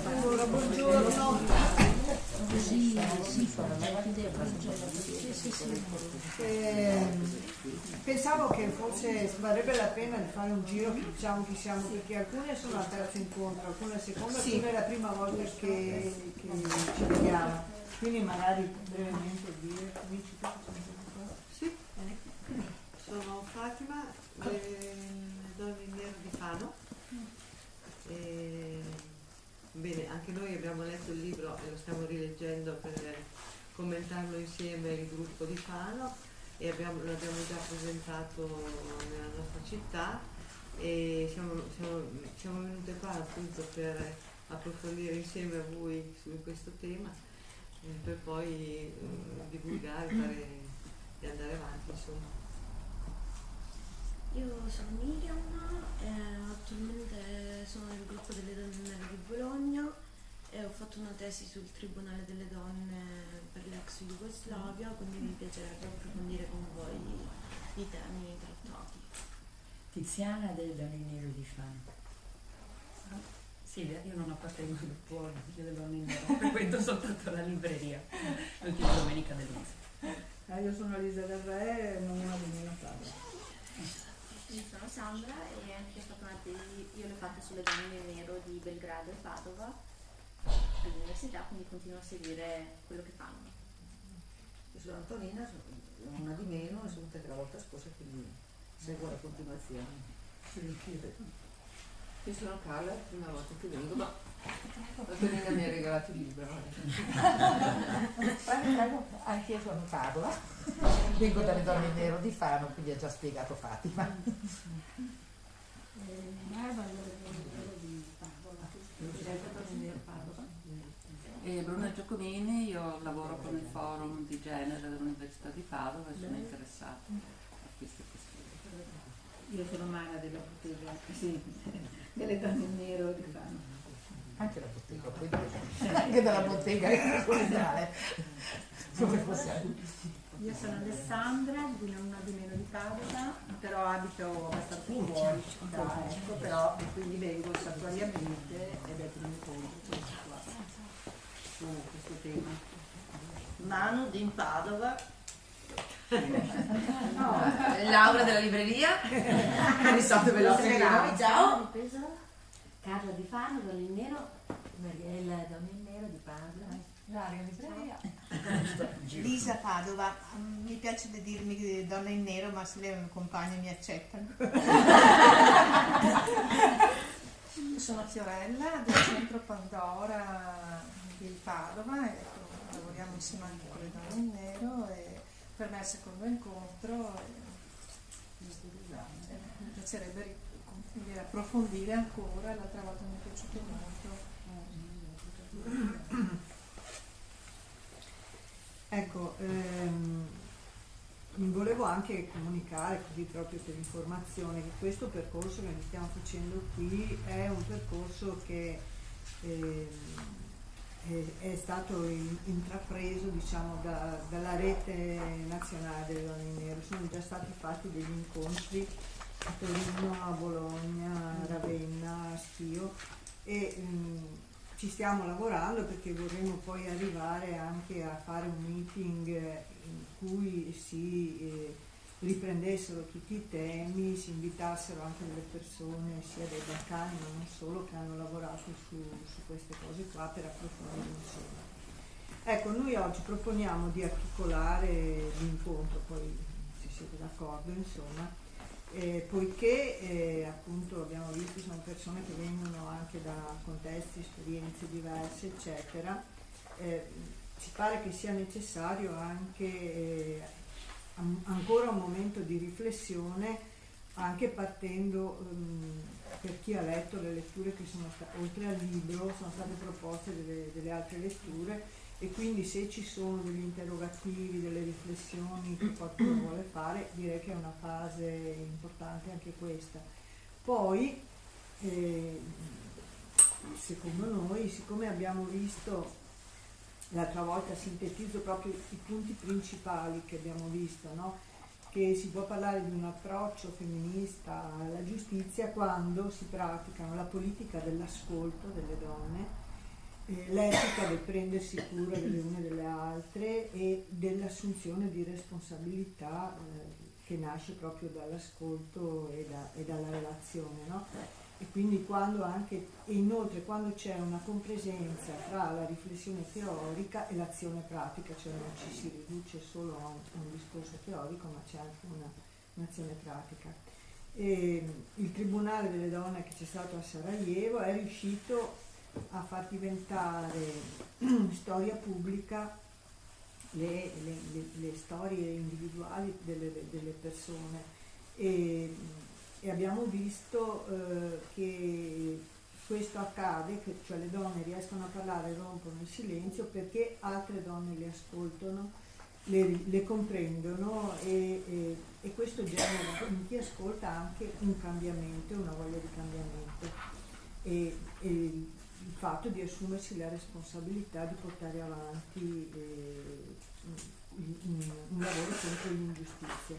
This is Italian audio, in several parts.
Allora, buongiorno. Pensavo che forse varrebbe la pena di fare un giro, diciamo chi siamo, perché alcune sono al terzo incontro, alcune al secondo, alcune è la prima volta che ci vediamo, quindi magari brevemente dire, cominci tu. Sì, sono Fatima, le donne in nero di Fano. Bene, anche noi abbiamo letto il libro e lo stiamo rileggendo per commentarlo insieme il gruppo di Fano e l'abbiamo già presentato nella nostra città e siamo venute qua appunto per approfondire insieme a voi su questo tema per poi divulgare e andare avanti, insomma. Io sono Miriam, attualmente sono nel gruppo delle donne nere di Bologna e ho fatto una tesi sul Tribunale delle Donne per l'ex Jugoslavia, quindi mi piacerebbe approfondire con voi i temi trattati. Tiziana delle donne nere di Fano. Silvia, io non appartengo al gruppo delle donne nere, frequento soltanto la libreria l'ultima domenica del mese. Io sono Elisa Del Re, non una di meno padre. Io sono Sandra e anche io le ho fatte sulle donne in nero di Belgrado e Padova all'università, quindi continuo a seguire quello che fanno. Io sono Antonina, sono una di meno e sono stata la volta scorsa, quindi seguo la continuazione. Io sono Carla, la prima volta che vengo, ma Antonina mi ha regalato il libro. Prego, anche io sono Carla, vengo dalle donne in nero di Fano, quindi ha già spiegato Fatima. Bruna Giacomini, io lavoro con il forum di genere dell'Università di Padova e sono interessata a queste questioni. Io sono Mara della bottega, sì, delle donne in nero di Fano. Anche la bottega, poi anche dalla bottega originale. Come possiamo? Io sono Alessandra, di una di meno di Padova, però abito abbastanza fuori città, ecco, però quindi vengo saltuariamente ed è il primo incontro su questo tema. Manu di Padova. Laura della libreria, di Santo Veloce. Ciao. Carla di Fano, donne in nero, Mariella, donne in nero di Padova. Laria libreria. Lisa Padova, mi piace dirmi donna in nero, ma se le compagne mi accettano. Sono Fiorella del centro Pandora di Padova e lavoriamo insieme anche con le donne in nero e per me è il secondo incontro e mi piacerebbe approfondire ancora, l'altra volta mi è piaciuto molto. Ecco, volevo anche comunicare, così proprio per informazione, che questo percorso che noi stiamo facendo qui è un percorso che è stato intrapreso, diciamo, dalla rete nazionale delle donne in nero. Sono già stati fatti degli incontri a Torino, a Bologna, a Ravenna, a Schio e ci stiamo lavorando perché vorremmo poi arrivare anche a fare un meeting in cui si riprendessero tutti i temi, si invitassero anche delle persone sia dai Balcani ma non solo che hanno lavorato su queste cose qua per approfondire insieme. Ecco, noi oggi proponiamo di articolare l'incontro, poi se siete d'accordo insomma, poiché appunto abbiamo visto sono persone che vengono anche da contesti, esperienze diverse eccetera, ci pare che sia necessario anche ancora un momento di riflessione anche partendo per chi ha letto le letture che sono state, oltre al libro sono state proposte delle altre letture e quindi se ci sono degli interrogativi, delle riflessioni che qualcuno vuole fare, direi che è una fase importante anche questa. Poi, secondo noi, siccome abbiamo visto, l'altra volta sintetizzo proprio i punti principali che abbiamo visto, no? che si può parlare di un approccio femminista alla giustizia quando si praticano la politica dell'ascolto delle donne, l'etica del prendersi cura delle une e delle altre e dell'assunzione di responsabilità che nasce proprio dall'ascolto e dalla relazione, no? E quindi inoltre quando c'è una compresenza tra la riflessione teorica e l'azione pratica, cioè non ci si riduce solo a un discorso teorico, ma c'è anche un'azione pratica. E il Tribunale delle Donne che c'è stato a Sarajevo è riuscito a far diventare storia pubblica le storie individuali delle persone e abbiamo visto che questo accade, cioè le donne riescono a parlare, rompono il silenzio perché altre donne le ascoltano, le comprendono e questo genera in chi ascolta anche un cambiamento, una voglia di cambiamento e il fatto di assumersi la responsabilità di portare avanti un lavoro contro l'ingiustizia.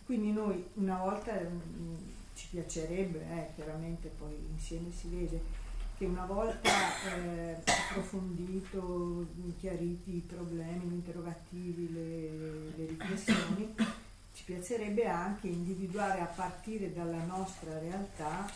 Quindi noi una volta ci piacerebbe, chiaramente poi insieme si vede, che una volta approfondito, chiariti i problemi, gli interrogativi, le riflessioni, ci piacerebbe anche individuare a partire dalla nostra realtà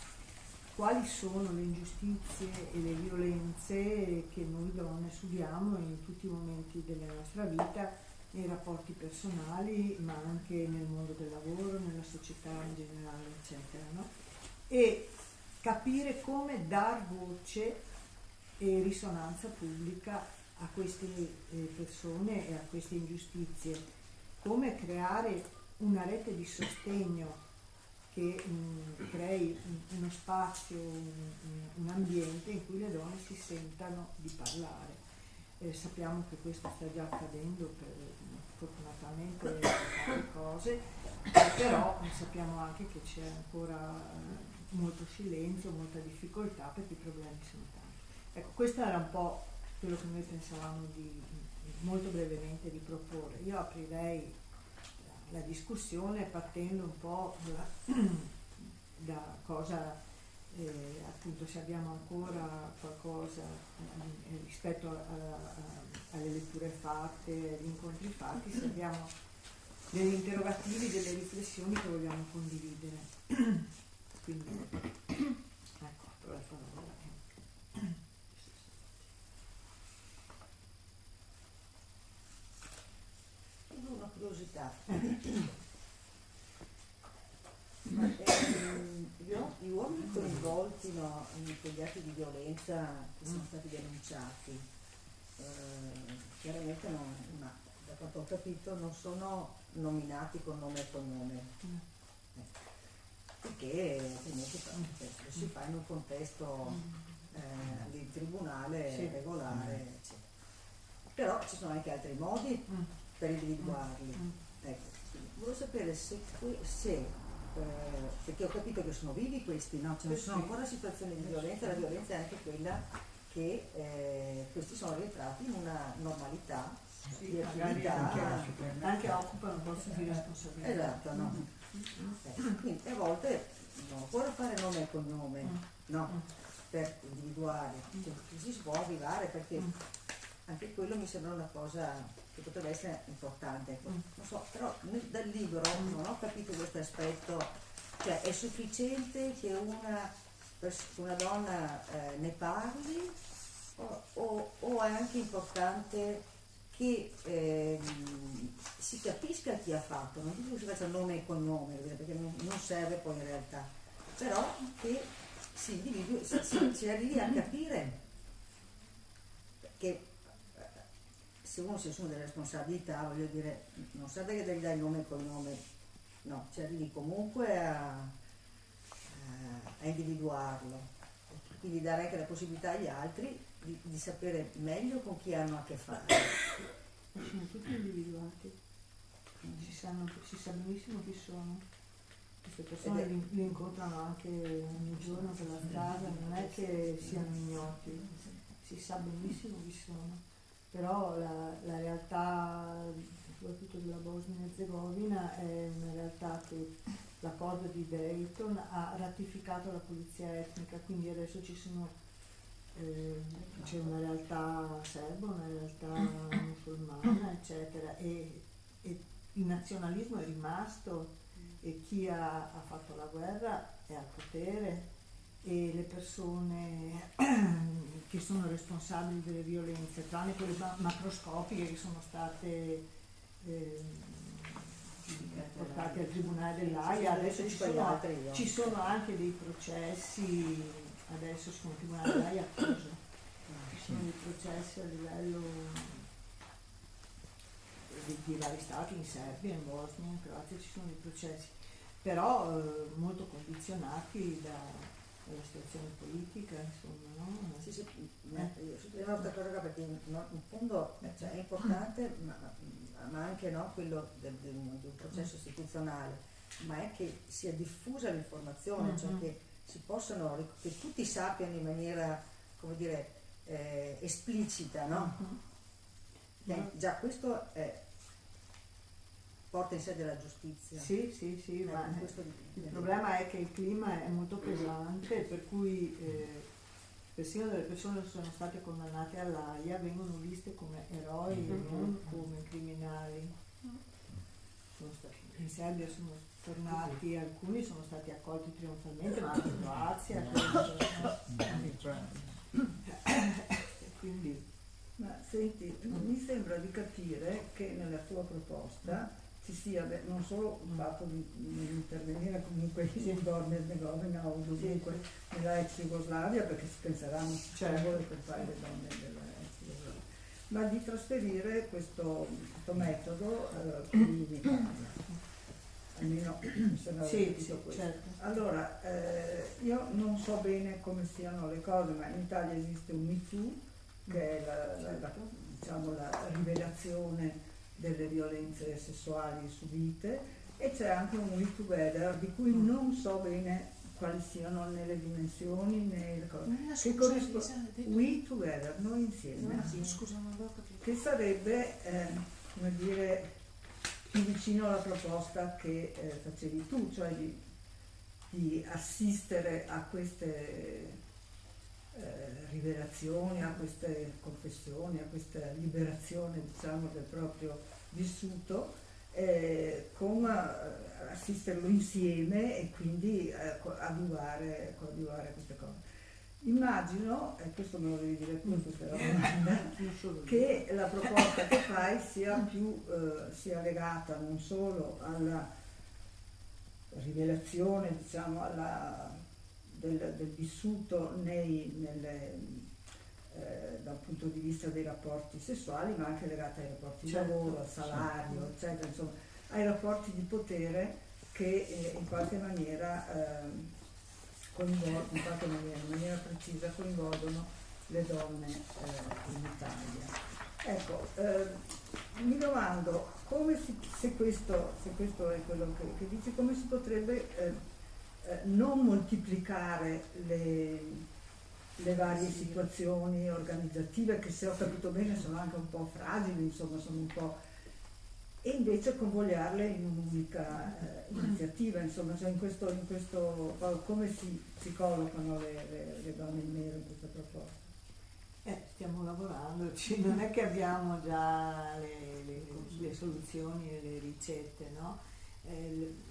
quali sono le ingiustizie e le violenze che noi donne subiamo in tutti i momenti della nostra vita, nei rapporti personali, ma anche nel mondo del lavoro, nella società in generale, eccetera, no? E capire come dar voce e risonanza pubblica a queste persone e a queste ingiustizie, come creare una rete di sostegno che crei uno spazio, un ambiente in cui le donne si sentano di parlare. Sappiamo che questo sta già accadendo fortunatamente tante cose, però sappiamo anche che c'è ancora molto silenzio, molta difficoltà perché i problemi sono tanti. Ecco, questo era un po' quello che noi pensavamo molto brevemente di proporre. Io aprirei la discussione partendo un po' da cosa appunto se abbiamo ancora qualcosa rispetto alle letture fatte, agli incontri fatti, se abbiamo degli interrogativi, delle riflessioni che vogliamo condividere. Quindi ecco, la parola. Una curiosità. Gli uomini coinvolti in quegli atti di violenza che sono stati denunciati, chiaramente da quanto ho capito non sono nominati con nome e cognome, perché comunque lo si fa in un contesto di tribunale regolare, eccetera. Però ci sono anche altri modi per individuarli. Ecco, volevo sapere perché ho capito che sono vivi questi, no? Cioè, sono ancora situazioni di violenza, la violenza è anche quella che questi sono rientrati in una normalità di attività. Anche occupano posti di responsabilità. Esatto, no? Quindi a volte non occorre fare nome e cognome, no? Per individuare, cioè, si può arrivare perché anche quello mi sembra una cosa che potrebbe essere importante. Non so, però dal libro non ho capito questo aspetto, cioè è sufficiente che una donna ne parli o è anche importante che si capisca chi ha fatto, non dico che si faccia nome e cognome, perché non serve poi in realtà, però che si arrivi a capire che se uno si assume delle responsabilità, voglio dire, non serve che devi dare il nome e cognome, no, ci arrivi comunque a individuarlo, quindi dare anche la possibilità agli altri di sapere meglio con chi hanno a che fare. Sono tutti individuati, si sa benissimo chi sono. Queste persone li incontrano anche ogni giorno per la strada, non è che siano ignoti, si sa benissimo chi sono. Però la realtà soprattutto della Bosnia e Erzegovina, è una realtà che l'accordo di Dayton ha ratificato la pulizia etnica, quindi adesso c'è una realtà serba, una realtà musulmana, eccetera, e il nazionalismo è rimasto, e chi ha fatto la guerra è al potere, e le persone che sono responsabili delle violenze, tranne quelle macroscopiche che sono state portate al Tribunale dell'Aia, adesso ci sono anche dei processi, adesso sul Tribunale dell'Aia accusa, ci sono dei processi a livello di vari stati, in Serbia, in Bosnia, in Croazia ci sono dei processi, però molto condizionati dalla situazione politica, insomma, no? Sì, io sottolineavo questa cosa perché in fondo cioè, è importante, ma anche no, quello del processo istituzionale, ma è che sia diffusa l'informazione, cioè che si possano, che tutti sappiano in maniera, come dire, esplicita, no? Già questo porta in sé della giustizia. Sì, ma il problema è che il clima è molto pesante, per cui persino delle persone che sono state condannate all'AIA vengono viste come eroi, non come criminali. In Serbia sono tornati, alcuni sono stati accolti trionfalmente, ma anche in Croazia. Quindi. Ma senti, mi sembra di capire che nella tua proposta ci sia non solo il fatto di intervenire comunque in Bosnia e Erzegovina o dovunque nella ex Jugoslavia, perché si penserà un singolo per fare le donne della ex Jugoslavia, ma di trasferire questo metodo qui in Italia. Almeno mi sembra questo. Certo. Allora, io non so bene come siano le cose, ma in Italia esiste un Me Too, che è la rivelazione delle violenze sessuali subite, e c'è anche un We Together di cui non so bene quali siano né le dimensioni né le cose. We Together, noi insieme, che sarebbe come dire più vicino alla proposta che facevi tu, cioè di assistere a queste rivelazioni, a queste confessioni, a questa liberazione, diciamo, del proprio vissuto, con assisterlo insieme e quindi coadiuvare queste cose. Immagino, e questo me lo devi dire tu, questa è la domanda, che la proposta che fai sia legata non solo alla rivelazione, diciamo, del vissuto da un punto di vista dei rapporti sessuali, ma anche legata ai rapporti di lavoro, al salario, eccetera, insomma, ai rapporti di potere che in qualche maniera in maniera precisa coinvolgono le donne in Italia. Ecco, mi domando se questo è quello che dici, come si potrebbe non moltiplicare le varie situazioni organizzative che, se ho capito bene, sono anche un po' fragili, insomma, sono un po', e invece convogliarle in un'unica iniziativa, insomma, cioè in questo come si collocano le donne in nero in questa proposta? Stiamo lavorando, non è che abbiamo già le soluzioni e le ricette, no?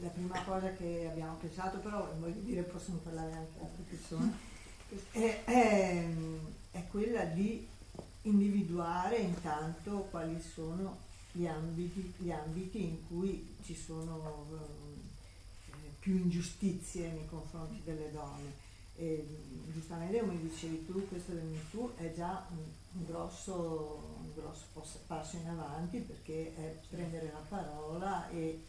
La prima cosa che abbiamo pensato, però voglio dire, possono parlare anche altre persone, è quella di individuare intanto quali sono gli ambiti in cui ci sono più ingiustizie nei confronti delle donne. E giustamente, come dicevi tu, questo del Me Too è già un grosso passo in avanti, perché è prendere la parola e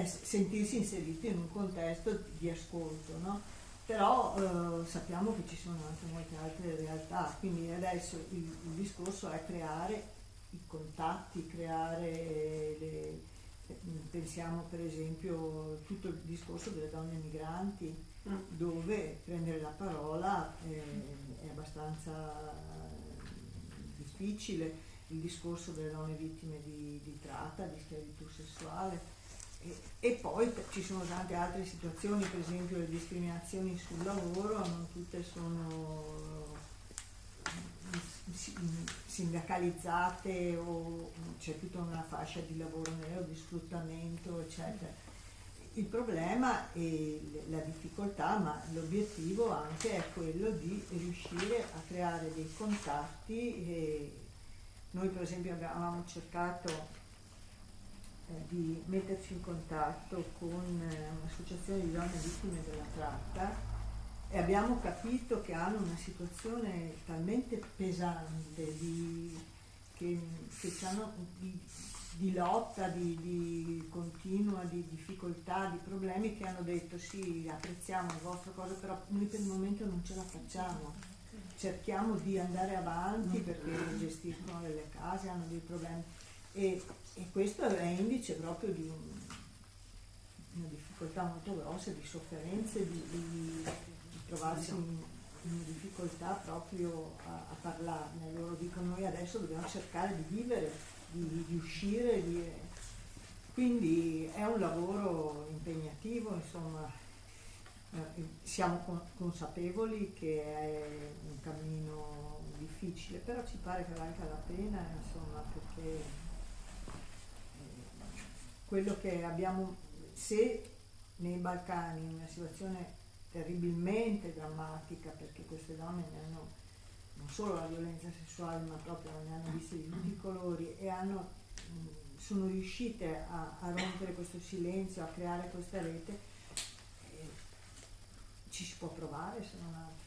sentirsi inseriti in un contesto di ascolto, no? Però sappiamo che ci sono anche molte altre realtà, quindi adesso il discorso è creare i contatti, pensiamo per esempio tutto il discorso delle donne migranti, dove prendere la parola è abbastanza difficile, il discorso delle donne vittime di tratta, di schiavitù sessuale. E poi ci sono tante altre situazioni, per esempio le discriminazioni sul lavoro, non tutte sono sindacalizzate o c'è tutta una fascia di lavoro nero, di sfruttamento, eccetera. Il problema è la difficoltà, ma l'obiettivo anche è quello di riuscire a creare dei contatti. E noi per esempio avevamo cercato di metterci in contatto con un'associazione di donne vittime della tratta e abbiamo capito che hanno una situazione talmente pesante di lotta, di continua, di difficoltà, di problemi, che hanno detto sì, apprezziamo il vostro cosa, però noi per il momento non ce la facciamo, cerchiamo di andare avanti perché gestiscono delle case, hanno dei problemi. E questo è indice proprio di una difficoltà molto grossa, di sofferenze, di trovarsi in una difficoltà proprio a parlarne. Loro dicono noi adesso dobbiamo cercare di vivere, di uscire, quindi è un lavoro impegnativo, insomma. Siamo consapevoli che è un cammino difficile, però ci pare che valga la pena, insomma, perché quello che abbiamo, se nei Balcani in una situazione terribilmente drammatica, perché queste donne ne hanno non solo la violenza sessuale ma proprio ne hanno viste di tutti i colori e sono riuscite a rompere questo silenzio, a creare questa rete, ci si può provare se non altro.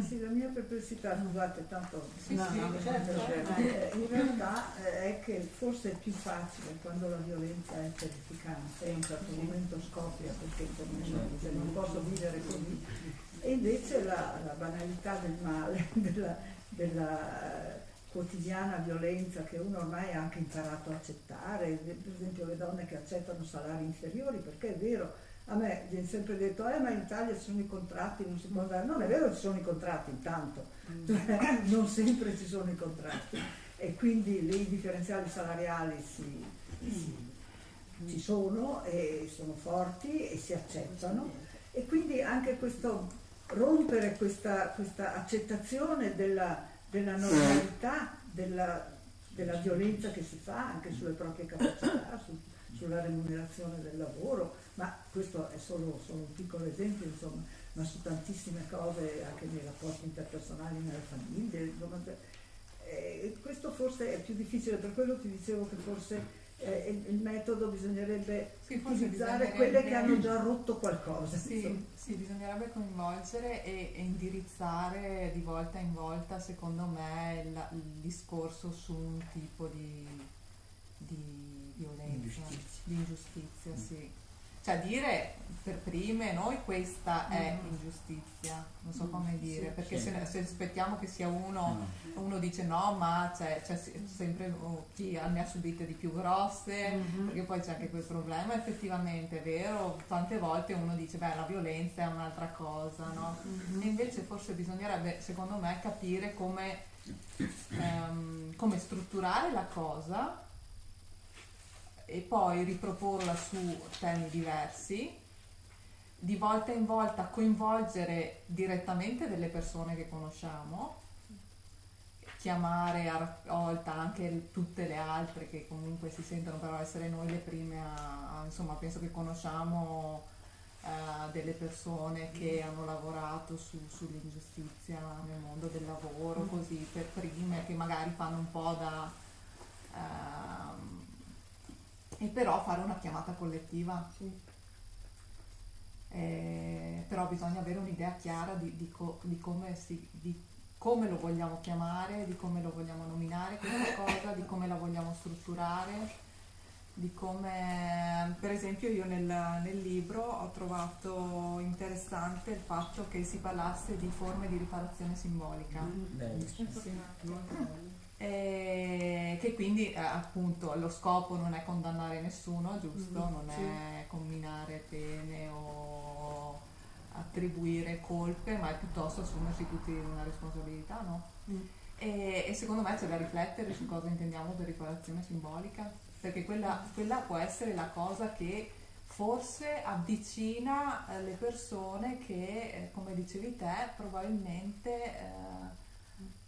Sì, la mia perplessità, scusate, tanto certo. In realtà è che forse è più facile quando la violenza è terrificante e in un certo momento scoppia perché non posso vivere così, e invece la banalità del male, della quotidiana violenza che uno ormai ha anche imparato a accettare, per esempio le donne che accettano salari inferiori, perché è vero. A me viene sempre detto, ma in Italia ci sono i contratti, non si può andare. Non è vero che ci sono i contratti, intanto, cioè, non sempre ci sono i contratti. E quindi lì i differenziali salariali ci sono e sono forti e si accettano. E quindi anche questo rompere questa accettazione della normalità, della violenza che si fa anche sulle proprie capacità, sulla remunerazione del lavoro, ma questo è solo un piccolo esempio, insomma, ma su tantissime cose anche nei rapporti interpersonali nelle famiglie, insomma, questo forse è più difficile, per quello ti dicevo che forse il metodo bisognerebbe utilizzare quelle che hanno già rotto qualcosa. Sì, bisognerebbe coinvolgere e indirizzare di volta in volta, secondo me, il discorso su un tipo di violenza, di ingiustizia, sì. Cioè dire per prime noi questa è ingiustizia, non so come dire, perché se aspettiamo che sia uno dice no, ma c'è sempre chi ne ha subite di più grosse, perché poi c'è anche quel problema, effettivamente è vero, tante volte uno dice beh, la violenza è un'altra cosa, no? E invece forse bisognerebbe, secondo me, capire come strutturare la cosa e poi riproporla su temi diversi, di volta in volta coinvolgere direttamente delle persone che conosciamo, chiamare a raccolta anche tutte le altre che comunque si sentono, però essere noi le prime insomma, penso che conosciamo delle persone che hanno lavorato sull'ingiustizia nel mondo del lavoro, così per prime, che magari fanno un po' e però fare una chiamata collettiva, però bisogna avere un'idea chiara di come lo vogliamo chiamare, di come lo vogliamo nominare questa cosa, di come la vogliamo strutturare, di come, per esempio io nel libro ho trovato interessante il fatto che si parlasse di forme di riparazione simbolica. Che quindi appunto lo scopo non è condannare nessuno, giusto? Non è comminare pene o attribuire colpe, ma è piuttosto assumersi tutti una responsabilità, no? e secondo me c'è da riflettere su cosa intendiamo per riparazione simbolica, perché quella può essere la cosa che forse avvicina le persone che, come dicevi te, probabilmente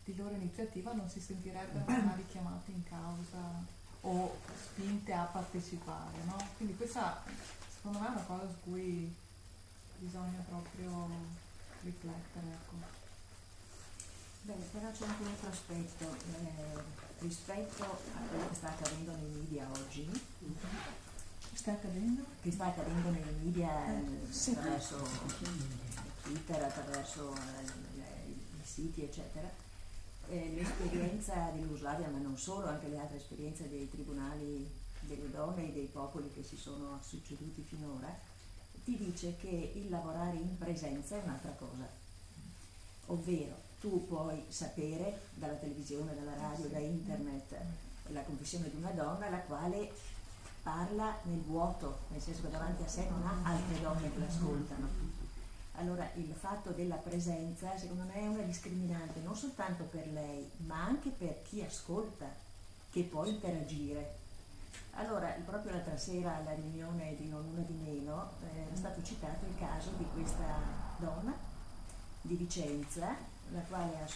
di loro iniziativa non si sentirebbero magari chiamate in causa o spinte a partecipare, no? Quindi questa secondo me è una cosa su cui bisogna proprio riflettere, ecco. Bene, però c'è anche un altro aspetto rispetto a quello che sta accadendo nei media oggi. Sta accadendo? Che sta accadendo nei media attraverso Twitter, attraverso i siti, eccetera. L'esperienza di Jugoslavia, ma non solo, anche le altre esperienze dei tribunali delle donne e dei popoli che si sono succeduti finora, ti dice che il lavorare in presenza è un'altra cosa. Ovvero, tu puoi sapere dalla televisione, dalla radio, da internet la confessione di una donna la quale parla nel vuoto, nel senso che davanti a sé non ha altre donne che l'ascoltano. Allora il fatto della presenza secondo me è una discriminante non soltanto per lei, ma anche per chi ascolta, che può interagire. Allora, proprio l'altra sera alla riunione di Non Una di Meno era stato citato il caso di questa donna di Vicenza, la quale ha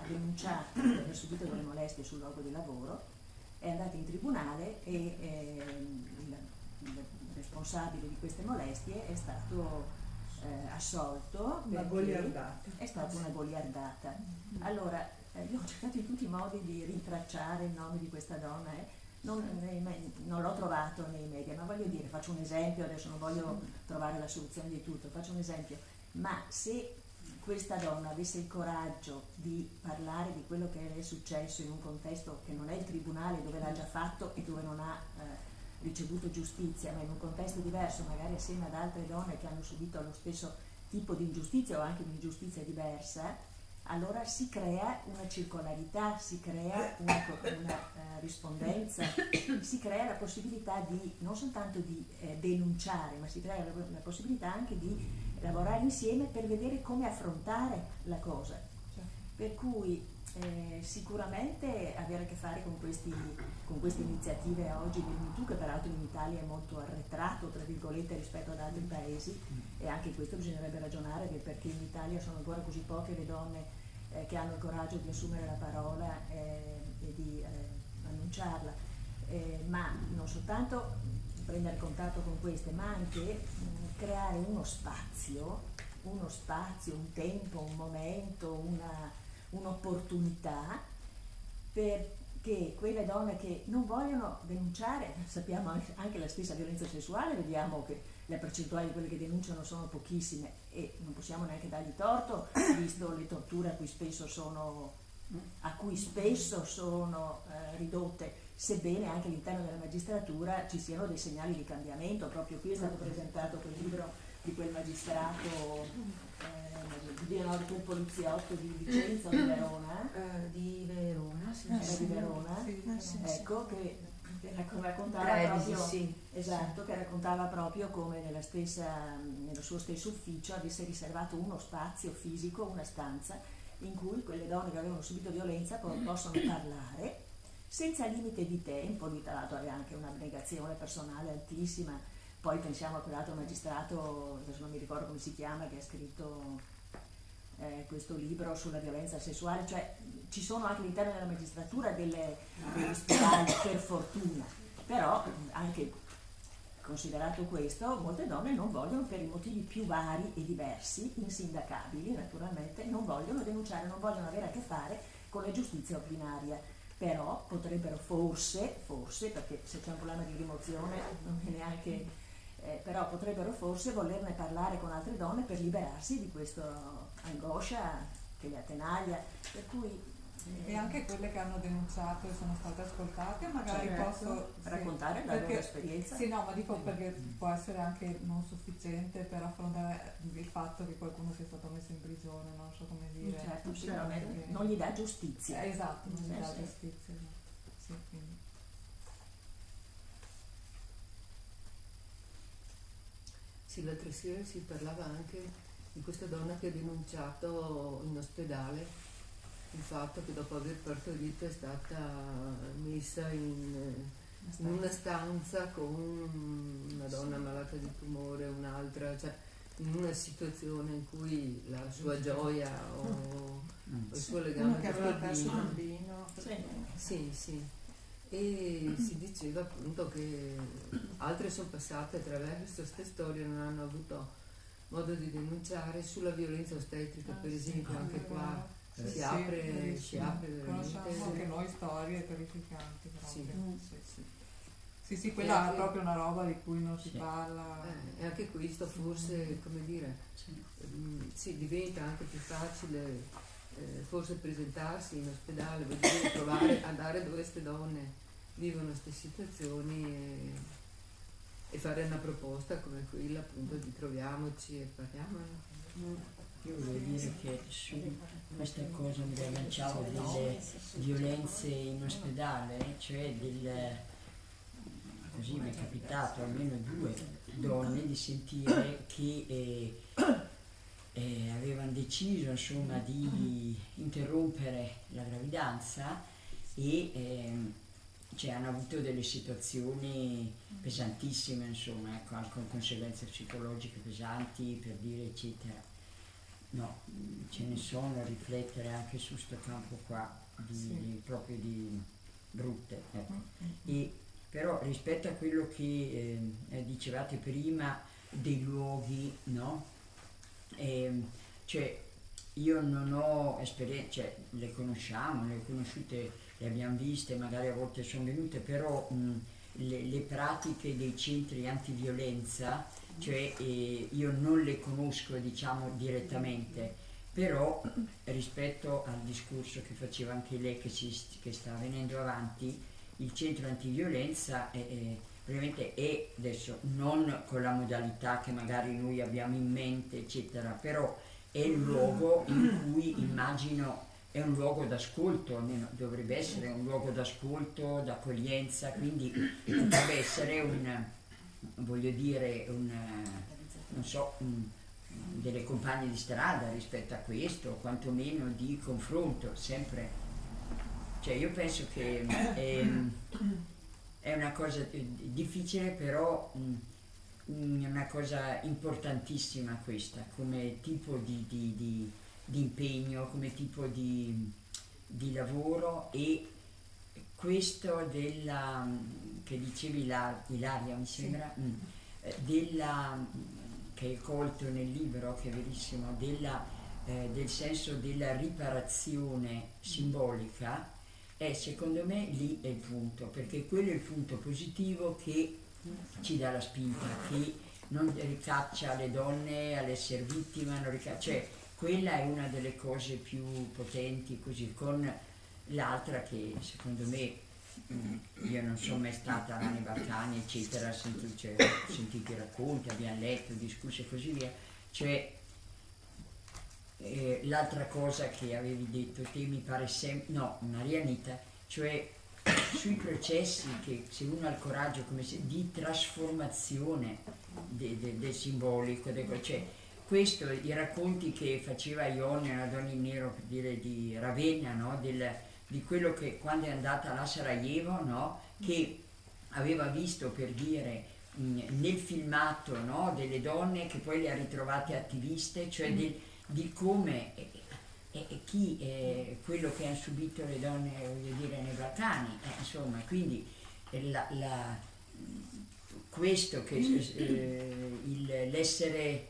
denunciato di aver subito delle molestie sul luogo di lavoro, è andata in tribunale e il responsabile di queste molestie è stato assolto perché è stata una goliardata. Allora, io ho cercato in tutti i modi di rintracciare il nome di questa donna, non l'ho trovato nei media, ma voglio dire, faccio un esempio, adesso non voglio trovare la soluzione di tutto, faccio un esempio, ma se questa donna avesse il coraggio di parlare di quello che le è successo in un contesto che non è il tribunale dove l'ha già fatto e dove non ha ricevuto giustizia, ma in un contesto diverso, magari assieme ad altre donne che hanno subito lo stesso tipo di ingiustizia o anche un'ingiustizia diversa, allora si crea una circolarità, si crea una rispondenza, si crea la possibilità di non soltanto di denunciare, ma si crea la possibilità anche di lavorare insieme per vedere come affrontare la cosa. Per cui sicuramente avere a che fare con queste iniziative oggi del MeToo, che peraltro in Italia è molto arretrato tra virgolette rispetto ad altri paesi, e anche questo bisognerebbe ragionare del perché in Italia sono ancora così poche le donne che hanno il coraggio di assumere la parola e di annunciarla, ma non soltanto prendere contatto con queste, ma anche creare uno spazio, un tempo, un momento, un'opportunità perché quelle donne che non vogliono denunciare, sappiamo anche la stessa violenza sessuale, vediamo che le percentuali di quelle che denunciano sono pochissime e non possiamo neanche dargli torto, visto le torture a cui spesso sono ridotte, sebbene anche all'interno della magistratura ci siano dei segnali di cambiamento. Proprio qui è stato presentato quel libro di quel magistrato, di quel poliziotto di Vicenza o di Verona? Di Verona, sì. Di Verona, ecco, che raccontava proprio, esatto, che raccontava proprio come nello suo stesso ufficio avesse riservato uno spazio fisico, una stanza in cui quelle donne che avevano subito violenza possono parlare senza limite di tempo. Lui tra l'altro aveva anche un'abnegazione personale altissima. Poi pensiamo a quell'altro magistrato, adesso non mi ricordo come si chiama, che ha scritto questo libro sulla violenza sessuale. Cioè ci sono anche all'interno della magistratura degli spirali, per fortuna, però anche considerato questo, molte donne non vogliono, per i motivi più vari e diversi, insindacabili naturalmente, non vogliono denunciare, non vogliono avere a che fare con la giustizia ordinaria. Però potrebbero forse, perché se c'è un problema di rimozione non è neanche, però potrebbero forse volerne parlare con altre donne per liberarsi di questa angoscia che le attenaglia, per cui e anche quelle che hanno denunciato e sono state ascoltate, magari posso raccontare la loro esperienza. Sì, no, ma dico perché può essere anche non sufficiente per affrontare il fatto che qualcuno sia stato messo in prigione, non so come dire. Certo, sicuramente non gli dà giustizia. Esatto, non gli dà giustizia. Sì, quindi. Sì, l'altra sera si parlava anche di questa donna che ha denunciato in ospedale il fatto che dopo aver partorito è stata messa in una stanza con una donna malata di tumore, un'altra, cioè in una situazione in cui la sua gioia o il suo legame Uno che aveva perso il bambino. bambino. Sì, sì. E si diceva appunto che altre sono passate attraverso queste storie, non hanno avuto modo di denunciare sulla violenza ostetrica, per esempio, anche qua si apre veramente. Conosciamo anche noi storie terrificanti proprio. Sì. Sì, quella è proprio una roba di cui non si parla. E anche questo forse, come dire, sì, diventa anche più facile forse presentarsi in ospedale, vuol dire provare ad andare dove queste donne vivono queste situazioni e fare una proposta come quella appunto di troviamoci e parliamone. Io volevo dire che su questa cosa mi agganciavo delle violenze in ospedale, cioè così mi è capitato almeno 2 donne di sentire che avevano deciso insomma di interrompere la gravidanza e cioè, hanno avuto delle situazioni pesantissime, insomma, ecco, anche con conseguenze psicologiche pesanti, per dire, eccetera. No, ce ne sono a riflettere anche su questo campo qua, proprio di brutte. Ecco. Però rispetto a quello che dicevate prima dei luoghi, no? Cioè, io non ho esperienze, cioè, le conosciamo, le ho conosciute, le abbiamo viste, magari a volte sono venute, però le pratiche dei centri antiviolenza, cioè io non le conosco, diciamo, direttamente, però rispetto al discorso che faceva anche lei che sta venendo avanti, il centro antiviolenza veramente è, adesso non con la modalità che magari noi abbiamo in mente, eccetera, però è il luogo in cui immagino è un luogo d'ascolto, almeno dovrebbe essere un luogo d'ascolto, d'accoglienza, quindi potrebbe essere delle compagne di strada rispetto a questo, quantomeno di confronto, sempre. Cioè io penso che è una cosa difficile, però una cosa importantissima questa, come tipo di impegno, come tipo di lavoro, e questo che dicevi Ilaria, mi sembra, che hai colto nel libro, che è verissimo, del senso della riparazione simbolica, secondo me lì è il punto, perché quello è il punto positivo che ci dà la spinta, che non ricaccia le donne all'essere vittima, cioè quella è una delle cose più potenti, così, con l'altra che secondo me, io non sono mai stata nei Balcani, eccetera, ho sentito i racconti, abbiamo letto, discusso e così via, cioè l'altra cosa che avevi detto te mi pare sempre, no, Marianita, cioè sui processi che se uno ha il coraggio di trasformazione del simbolico, cioè questo, i racconti che faceva Ionia, la donna in nero, per dire, di Ravenna, no? Di quello che quando è andata là a Sarajevo, no? Che aveva visto, per dire, nel filmato, no? Delle donne che poi le ha ritrovate attiviste, cioè di come quello che hanno subito le donne, voglio dire, nei Balcani, insomma, quindi questo che l'essere,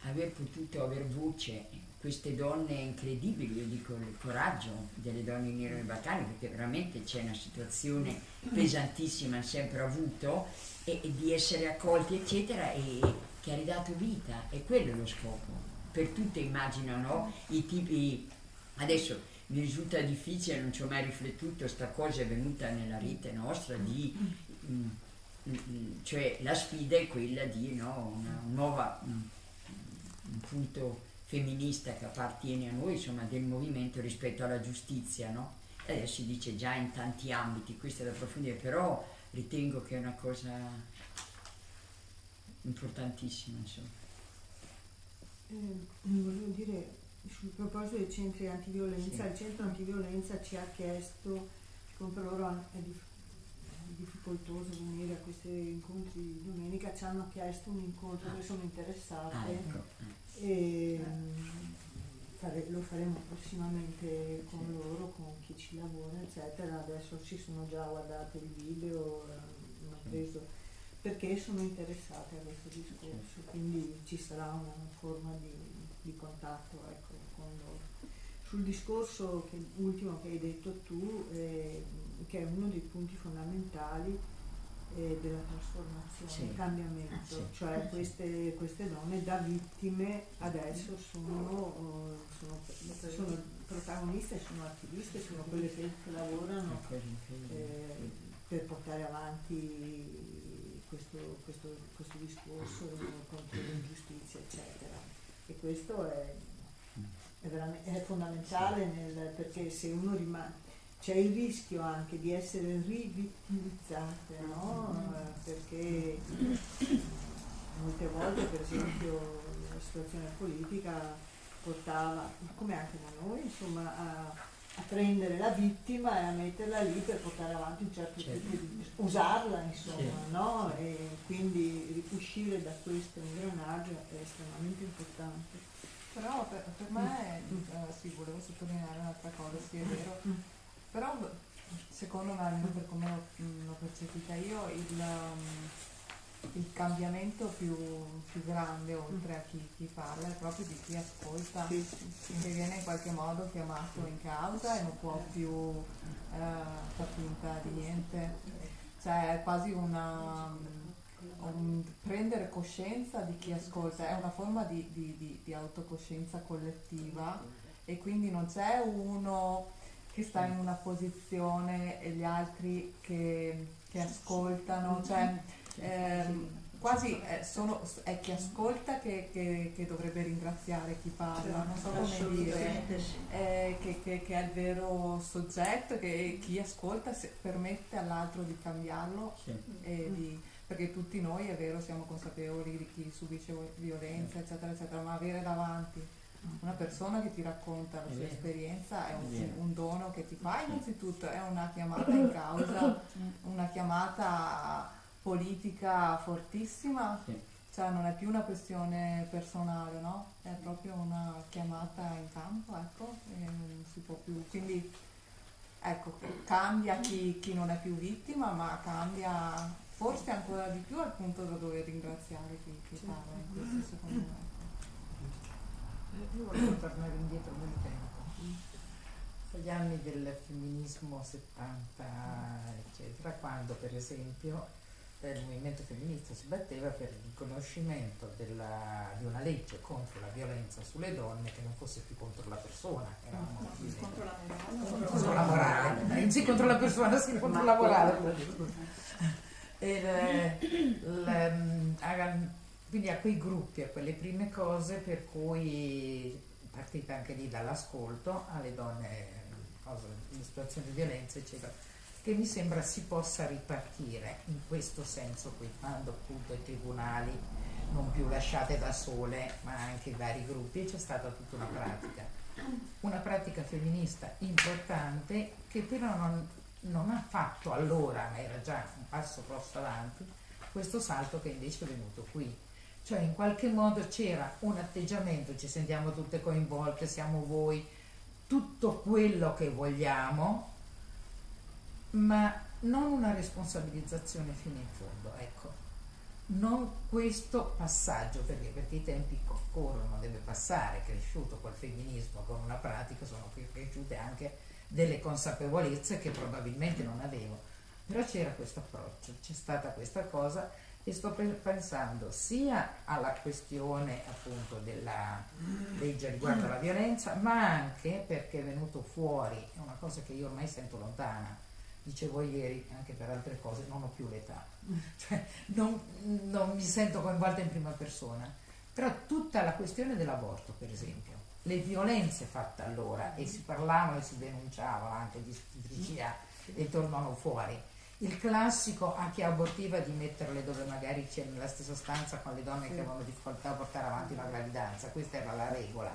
aver potuto aver voce, queste donne incredibili, io dico il coraggio delle donne in nero nei Balcani, perché veramente c'è una situazione pesantissima, sempre avuto, e di essere accolti eccetera, e che ha ridato vita, e quello è lo scopo. Per tutte immagino, no? I tipi, adesso mi risulta difficile, non ci ho mai riflettuto, sta cosa è venuta nella rete nostra cioè la sfida è quella di, no, una nuova un punto femminista che appartiene a noi, insomma, del movimento rispetto alla giustizia, no? Adesso si dice già in tanti ambiti, questo è da approfondire, però ritengo che è una cosa importantissima, insomma. Volevo dire, sul proposito dei centri antiviolenza, il centro antiviolenza ci ha chiesto, siccome per loro è difficoltoso venire a questi incontri di domenica, ci hanno chiesto un incontro, che sono interessate e lo faremo prossimamente con loro, con chi ci lavora eccetera. Adesso ci sono già guardate il video, hanno preso, perché sono interessate a questo discorso, quindi ci sarà una forma di contatto, ecco, con loro. Sul discorso ultimo che hai detto tu, che è uno dei punti fondamentali della trasformazione, il cambiamento, cioè queste donne da vittime adesso sono protagoniste, sono attiviste, sono quelle che lavorano per portare avanti questo discorso contro l'ingiustizia, eccetera. E questo è fondamentale perché se uno rimane, c'è il rischio anche di essere rivittimizzate, no? Perché molte volte, per esempio, la situazione politica portava, come anche da noi, insomma, a prendere la vittima e a metterla lì per portare avanti un certo tipo di usarla, insomma, no? E quindi uscire da questo ingranaggio è estremamente importante. Però per me, sì, volevo sottolineare un'altra cosa, sì è vero, però secondo me, almeno per come l'ho percepita io, il cambiamento più grande, oltre a chi parla, è proprio di chi ascolta, che viene in qualche modo chiamato in causa e non può più far finta di niente. Cioè è quasi un prendere coscienza di chi ascolta, è una forma di autocoscienza collettiva, e quindi non c'è uno che sta in una posizione e gli altri che ascoltano, cioè quasi è chi ascolta che dovrebbe ringraziare chi parla, non so come dire, che è il vero soggetto, che chi ascolta permette all'altro di cambiarlo, perché tutti noi, è vero, siamo consapevoli di chi subisce violenza, eccetera, eccetera, ma avere davanti una persona che ti racconta la sua esperienza è un dono che ti fa. Innanzitutto è una chiamata in causa, una chiamata politica fortissima, cioè non è più una questione personale, no? È proprio una chiamata in campo, ecco, e non si può più, quindi ecco, cambia chi non è più vittima, ma cambia forse ancora di più al punto da dover ringraziare chi parla, in questo secondo me. Io volevo tornare indietro nel tempo, agli anni del femminismo 70 eccetera, quando per esempio il movimento femminista si batteva per il riconoscimento di una legge contro la violenza sulle donne che non fosse più contro la persona, contro la morale, contro la morale, sì, contro la persona, sì, contro la morale. Quindi a quei gruppi, a quelle prime cose per cui partita anche lì dall'ascolto alle donne in situazioni di violenza eccetera, che mi sembra si possa ripartire in questo senso qui, quando appunto i tribunali non più lasciate da sole ma anche i vari gruppi, c'è stata tutta una pratica femminista importante che però non ha fatto allora, ma era già un passo grosso avanti, questo salto che invece è venuto qui. Cioè in qualche modo c'era un atteggiamento, ci sentiamo tutte coinvolte, siamo voi, tutto quello che vogliamo, ma non una responsabilizzazione fino in fondo, ecco. Non questo passaggio, perché i tempi corrono, deve passare, è cresciuto col femminismo, con una pratica, sono cresciute anche delle consapevolezze che probabilmente non avevo, però c'era questo approccio, c'è stata questa cosa. E sto pensando sia alla questione appunto della legge riguardo alla violenza, ma anche perché è venuto fuori, è una cosa che io ormai sento lontana, dicevo ieri anche per altre cose, non ho più l'età, cioè non mi sento coinvolta in prima persona, però tutta la questione dell'aborto per esempio, le violenze fatte allora, e si parlavano e si denunciavano anche di DCA e tornano fuori. Il classico a chi abortiva di metterle dove magari c'è nella stessa stanza con le donne che avevano difficoltà a portare avanti una gravidanza, questa era la regola.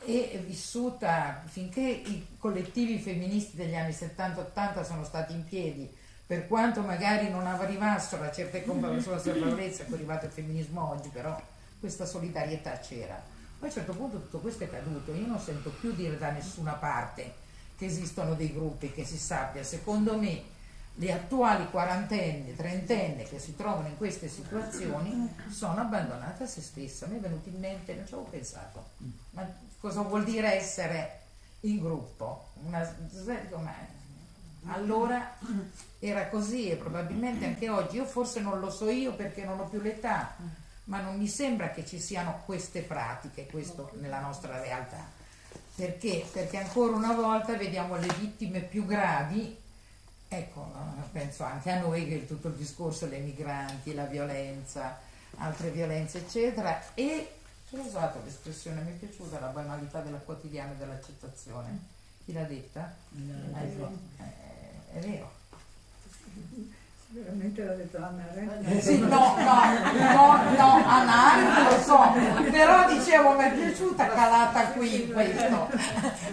e vissuta finché i collettivi femministi degli anni 70-80 sono stati in piedi, per quanto magari non arrivassero a certe consapevolezze a cui è arrivato il femminismo oggi, però questa solidarietà c'era. Poi a un certo punto tutto questo è caduto, io non sento più dire da nessuna parte che esistono dei gruppi, che si sappia. Secondo me le attuali quarantenni, trentenni che si trovano in queste situazioni sono abbandonate a se stesse. A me è venuto in mente, non ci avevo pensato, ma cosa vuol dire essere in gruppo? Allora era così e probabilmente anche oggi. Io forse non lo so io perché non ho più l'età, ma non mi sembra che ci siano queste pratiche, questo nella nostra realtà. Perché? Perché ancora una volta vediamo le vittime più gravi. Ecco, penso anche a noi che tutto il discorso dei migranti, la violenza, altre violenze eccetera, e ho usato l'espressione, mi è piaciuta, la banalità della quotidiana e dell'accettazione. Chi l'ha detta? È vero. Veramente l'ha detto Anna Arendt? Sì, no, Anna Arendt lo so, però dicevo mi è piaciuta calata qui questo.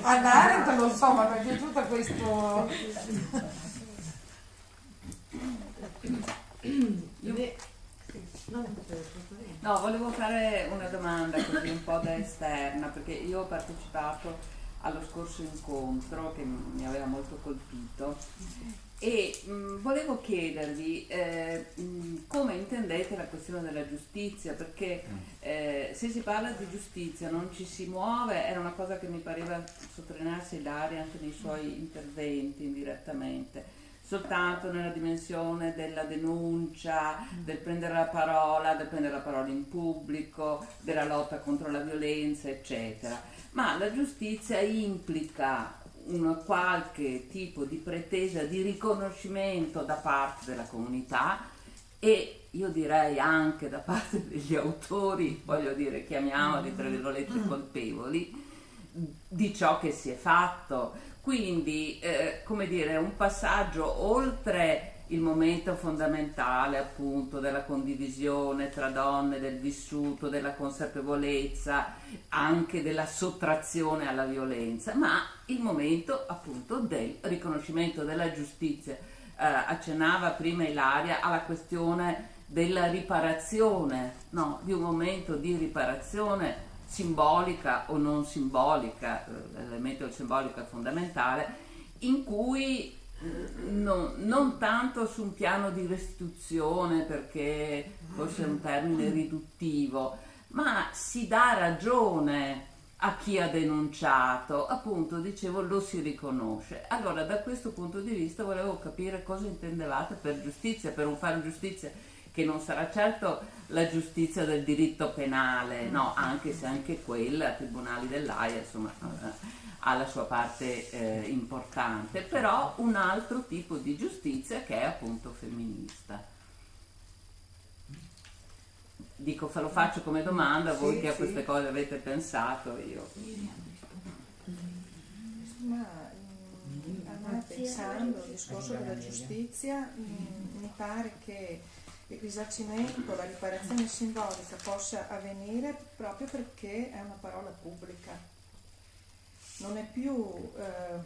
Anna Arendt lo so, ma mi è piaciuta questo. No, volevo fare una domanda così un po' da esterna, perché io ho partecipato allo scorso incontro che mi aveva molto colpito e volevo chiedervi come intendete la questione della giustizia, perché se si parla di giustizia non ci si muove, era una cosa che mi pareva sottolinearsi Ilaria anche nei suoi interventi indirettamente, soltanto nella dimensione della denuncia, del prendere la parola in pubblico, della lotta contro la violenza, eccetera. Ma la giustizia implica un qualche tipo di pretesa di riconoscimento da parte della comunità e io direi anche da parte degli autori, voglio dire, chiamiamoli tra virgolette colpevoli, di ciò che si è fatto. Quindi, come dire, un passaggio oltre il momento fondamentale appunto della condivisione tra donne, del vissuto, della consapevolezza, anche della sottrazione alla violenza, ma il momento appunto del riconoscimento della giustizia. Accennava prima Ilaria alla questione della riparazione, no? Di un momento di riparazione simbolica o non simbolica, l'elemento del simbolico è fondamentale, in cui non tanto su un piano di restituzione, perché forse è un termine riduttivo, ma si dà ragione a chi ha denunciato, appunto dicevo lo si riconosce. Allora da questo punto di vista volevo capire cosa intendevate per giustizia, per un fare giustizia che non sarà certo la giustizia del diritto penale, no, anche se anche quella, tribunali dell'Aia, insomma, ha la sua parte importante, però un altro tipo di giustizia che è appunto femminista. Dico, lo faccio come domanda, voi che a queste cose avete pensato, io. Ma pensando al discorso della giustizia, mi pare che il risarcimento, la riparazione simbolica possa avvenire proprio perché è una parola pubblica. Non è più,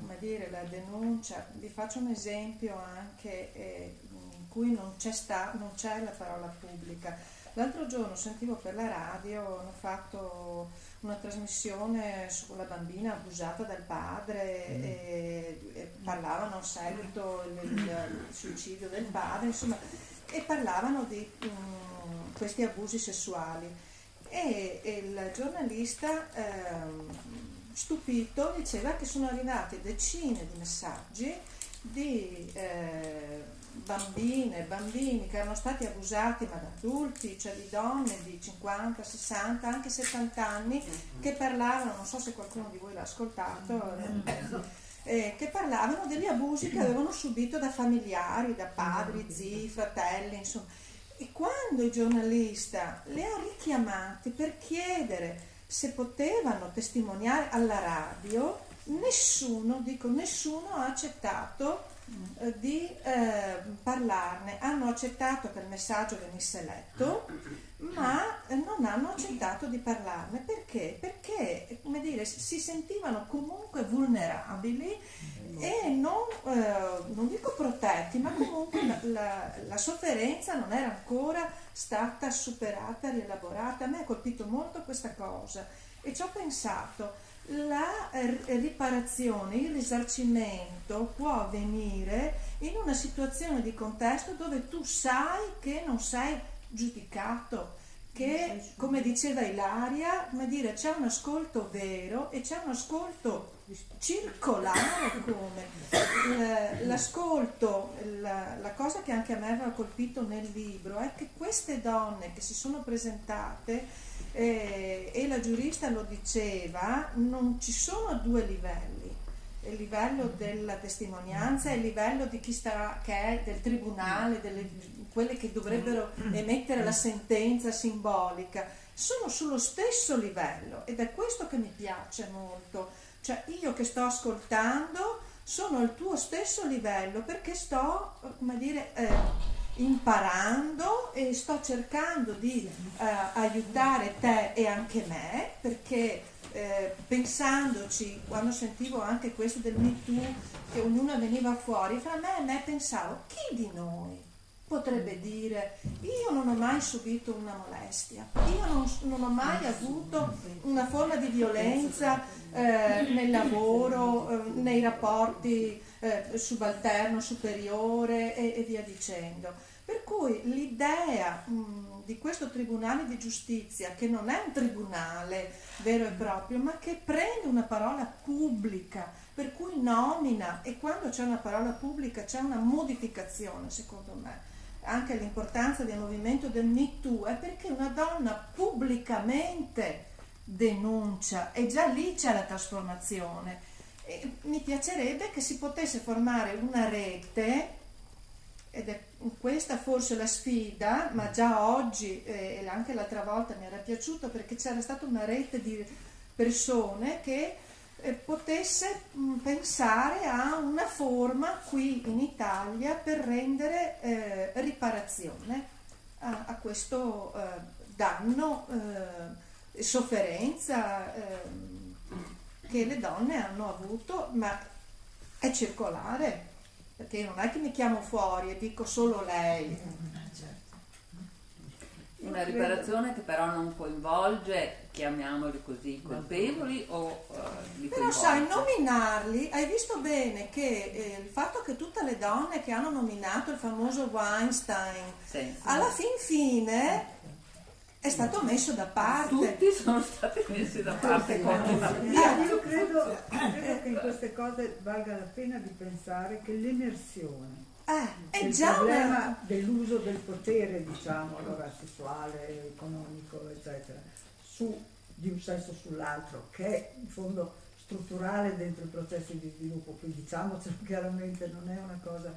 come dire, la denuncia. Vi faccio un esempio anche in cui non c'è la parola pubblica. L'altro giorno sentivo per la radio, hanno fatto una trasmissione sulla bambina abusata dal padre e parlavano a seguito del suicidio del padre, insomma, e parlavano di questi abusi sessuali e il giornalista stupito diceva che sono arrivati decine di messaggi di bambine e bambini che erano stati abusati ma da adulti, cioè di donne di 50, 60, anche 70 anni che parlavano, non so se qualcuno di voi l'ha ascoltato, che parlavano degli abusi che avevano subito da familiari, da padri, zii, fratelli, insomma. E quando il giornalista le ha richiamati per chiedere se potevano testimoniare alla radio, nessuno ha accettato di parlarne. Hanno accettato che il messaggio venisse letto, ma non hanno accettato di parlarne. Perché? Perché, come dire, si sentivano comunque vulnerabili e non dico protetti, ma comunque la sofferenza non era ancora stata superata, rielaborata. A me ha colpito molto questa cosa e ci ho pensato. La riparazione, il risarcimento può avvenire in una situazione di contesto dove tu sai che non sei giudicato, che, come diceva Ilaria, come dire, c'è un ascolto vero e c'è un ascolto circolare, come l'ascolto. La cosa che anche a me aveva colpito nel libro è che queste donne che si sono presentate, e la giurista lo diceva, non ci sono due livelli: il livello della testimonianza e il livello di chi sta, che è del tribunale, quelle che dovrebbero emettere la sentenza simbolica. Sono sullo stesso livello ed è questo che mi piace molto. Cioè, io che sto ascoltando sono al tuo stesso livello, perché sto, come dire, imparando e sto cercando di aiutare te e anche me, perché pensandoci, quando sentivo anche questo del Me Too, che ognuno veniva fuori, fra me e me pensavo, chi di noi potrebbe dire io non ho mai subito una molestia, io non ho mai avuto una forma di violenza nel lavoro, nei rapporti subalterno, superiore e via dicendo. Per cui l'idea di questo tribunale di giustizia, che non è un tribunale vero e proprio, ma che prende una parola pubblica, per cui nomina, e quando c'è una parola pubblica c'è una modificazione, secondo me. Anche l'importanza del movimento del Me Too è perché una donna pubblicamente denuncia e già lì c'è la trasformazione. E mi piacerebbe che si potesse formare una rete, ed è questa forse la sfida, ma già oggi e anche l'altra volta mi era piaciuto perché c'era stata una rete di persone che potesse pensare a una forma qui in Italia per rendere riparazione a questo danno e sofferenza che le donne hanno avuto, ma è circolare, perché non è che mi chiamo fuori e dico solo lei. Una riparazione che però non coinvolge, chiamiamoli così, colpevoli o li però coinvolge? sai, nominarli, hai visto bene che il fatto che tutte le donne che hanno nominato il famoso Weinstein, alla fin fine è stato messo da parte. Tutti sono stati messi da parte. Io credo che in queste cose valga la pena di pensare che l'emersione il problema dell'uso del potere, diciamo, allora sessuale, economico, eccetera, di un sesso sull'altro, che è in fondo strutturale dentro i processi di sviluppo, poi diciamocelo chiaramente, non è una cosa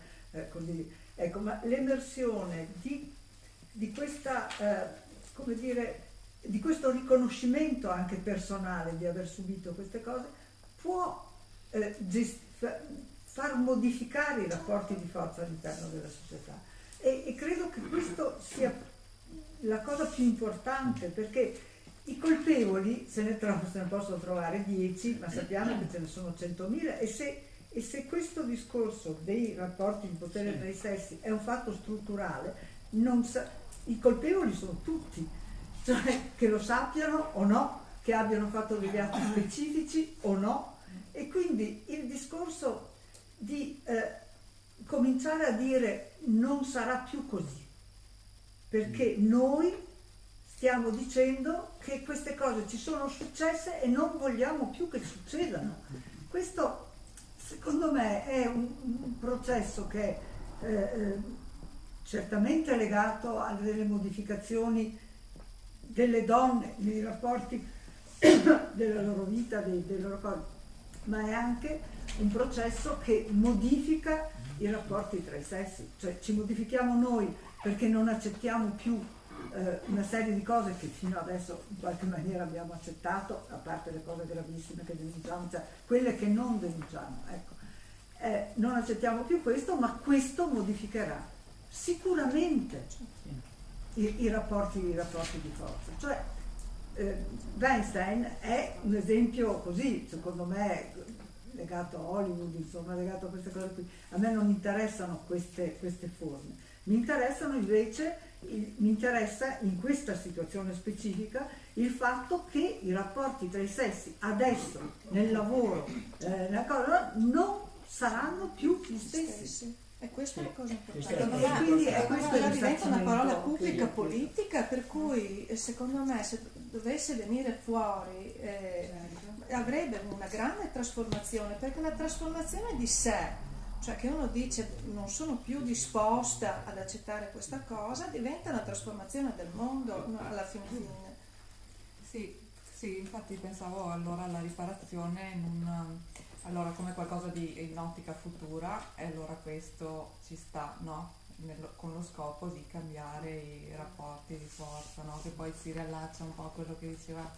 così. Ecco, ma l'emersione di questa, come dire, di questo riconoscimento anche personale di aver subito queste cose può far modificare i rapporti di forza all'interno della società e credo che questo sia la cosa più importante, perché i colpevoli se ne possono trovare 10, ma sappiamo che ce ne sono 100.000 e se questo discorso dei rapporti di potere tra i sessi è un fatto strutturale, i colpevoli sono tutti, cioè che lo sappiano o no, che abbiano fatto degli atti specifici o no, e quindi il discorso di cominciare a dire non sarà più così, perché noi stiamo dicendo che queste cose ci sono successe e non vogliamo più che succedano. Questo secondo me è un processo che è certamente legato a delle modificazioni delle donne nei rapporti della loro vita, dei loro corpi, ma è anche un processo che modifica i rapporti tra i sessi, cioè ci modifichiamo noi perché non accettiamo più una serie di cose che fino adesso in qualche maniera abbiamo accettato, a parte le cose gravissime che denunciamo, cioè quelle che non denunciamo, ecco. Non accettiamo più questo, ma questo modificherà sicuramente i rapporti di forza, cioè Weinstein è un esempio così, secondo me, legato a Hollywood, insomma, legato a queste cose qui. A me non interessano queste forme, mi interessano invece, mi interessa in questa situazione specifica il fatto che i rapporti tra i sessi adesso nel lavoro non saranno più gli stessi. E questa è la cosa importante. Secondo me, Quindi è questo il diventa una parola risarcimento pubblica che- politica, per cui secondo me se dovesse venire fuori avrebbe una grande trasformazione, perché la trasformazione di sé, cioè che uno dice non sono più disposta ad accettare questa cosa, diventa una trasformazione del mondo alla fine. Sì, infatti pensavo allora alla riparazione allora come qualcosa in ottica futura, e allora questo ci sta, no? Con lo scopo di cambiare i rapporti di forza, no? Che poi si riallaccia un po' a quello che diceva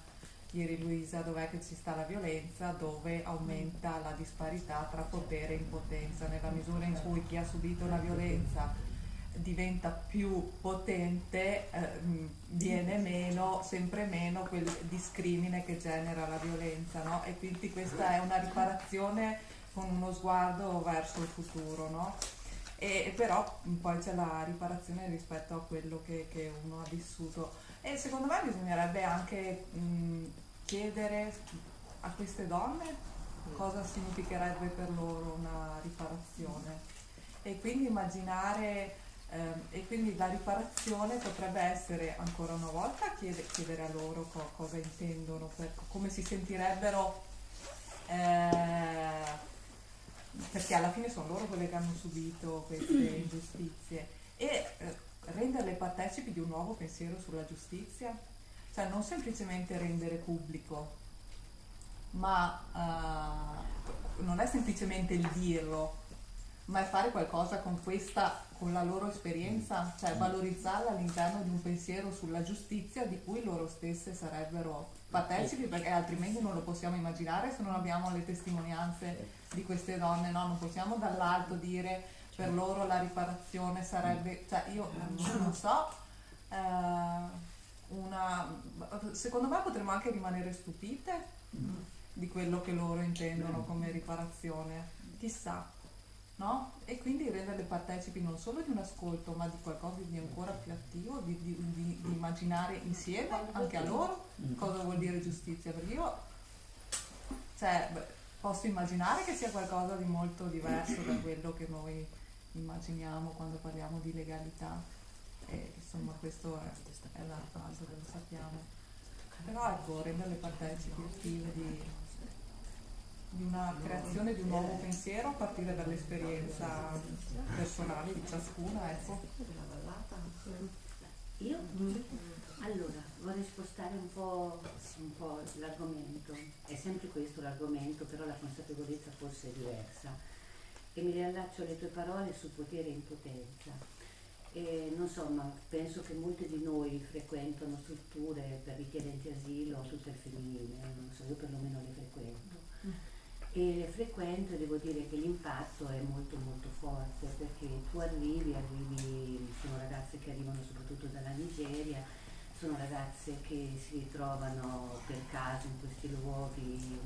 ieri Luisa, dov'è che ci sta la violenza, dove aumenta la disparità tra potere e impotenza, nella misura in cui chi ha subito la violenza diventa più potente, viene meno, sempre meno quel discrimine che genera la violenza, no? E quindi questa è una riparazione con uno sguardo verso il futuro, no? E però poi c'è la riparazione rispetto a quello che uno ha vissuto, e secondo me bisognerebbe anche chiedere a queste donne cosa significherebbe per loro una riparazione, e quindi immaginare e quindi la riparazione potrebbe essere ancora una volta chiedere a loro cosa intendono, come si sentirebbero, perché alla fine sono loro quelle che hanno subito queste ingiustizie, e renderle partecipi di un nuovo pensiero sulla giustizia, cioè non semplicemente rendere pubblico, ma non è semplicemente il dirlo, ma è fare qualcosa con la loro esperienza, cioè valorizzarla all'interno di un pensiero sulla giustizia di cui loro stesse sarebbero partecipi, perché altrimenti non lo possiamo immaginare se non abbiamo le testimonianze di queste donne, no? Non possiamo dall'alto dire per loro la riparazione sarebbe, cioè io non so, secondo me potremmo anche rimanere stupite di quello che loro intendono come riparazione, chissà. No? E quindi renderle partecipi non solo di un ascolto, ma di qualcosa di ancora più attivo, di immaginare insieme anche a loro cosa vuol dire giustizia, perché io posso immaginare che sia qualcosa di molto diverso da quello che noi immaginiamo quando parliamo di legalità, e insomma questo è la fase che lo sappiamo, però ecco, renderle partecipi attive di una creazione di un nuovo pensiero a partire dall'esperienza personale di ciascuna, ecco. Io? Allora, vorrei spostare un po' l'argomento, è sempre questo l'argomento, però la consapevolezza forse è diversa, e mi riallaccio alle tue parole su potere e impotenza. E non so, ma penso che molte di noi frequentano strutture per richiedenti asilo, tutte al femminile, non so, io perlomeno le frequento. E le frequento, e devo dire che l'impatto è molto molto forte, perché tu arrivi, sono ragazze che arrivano soprattutto dalla Nigeria, sono ragazze che si ritrovano per caso in questi luoghi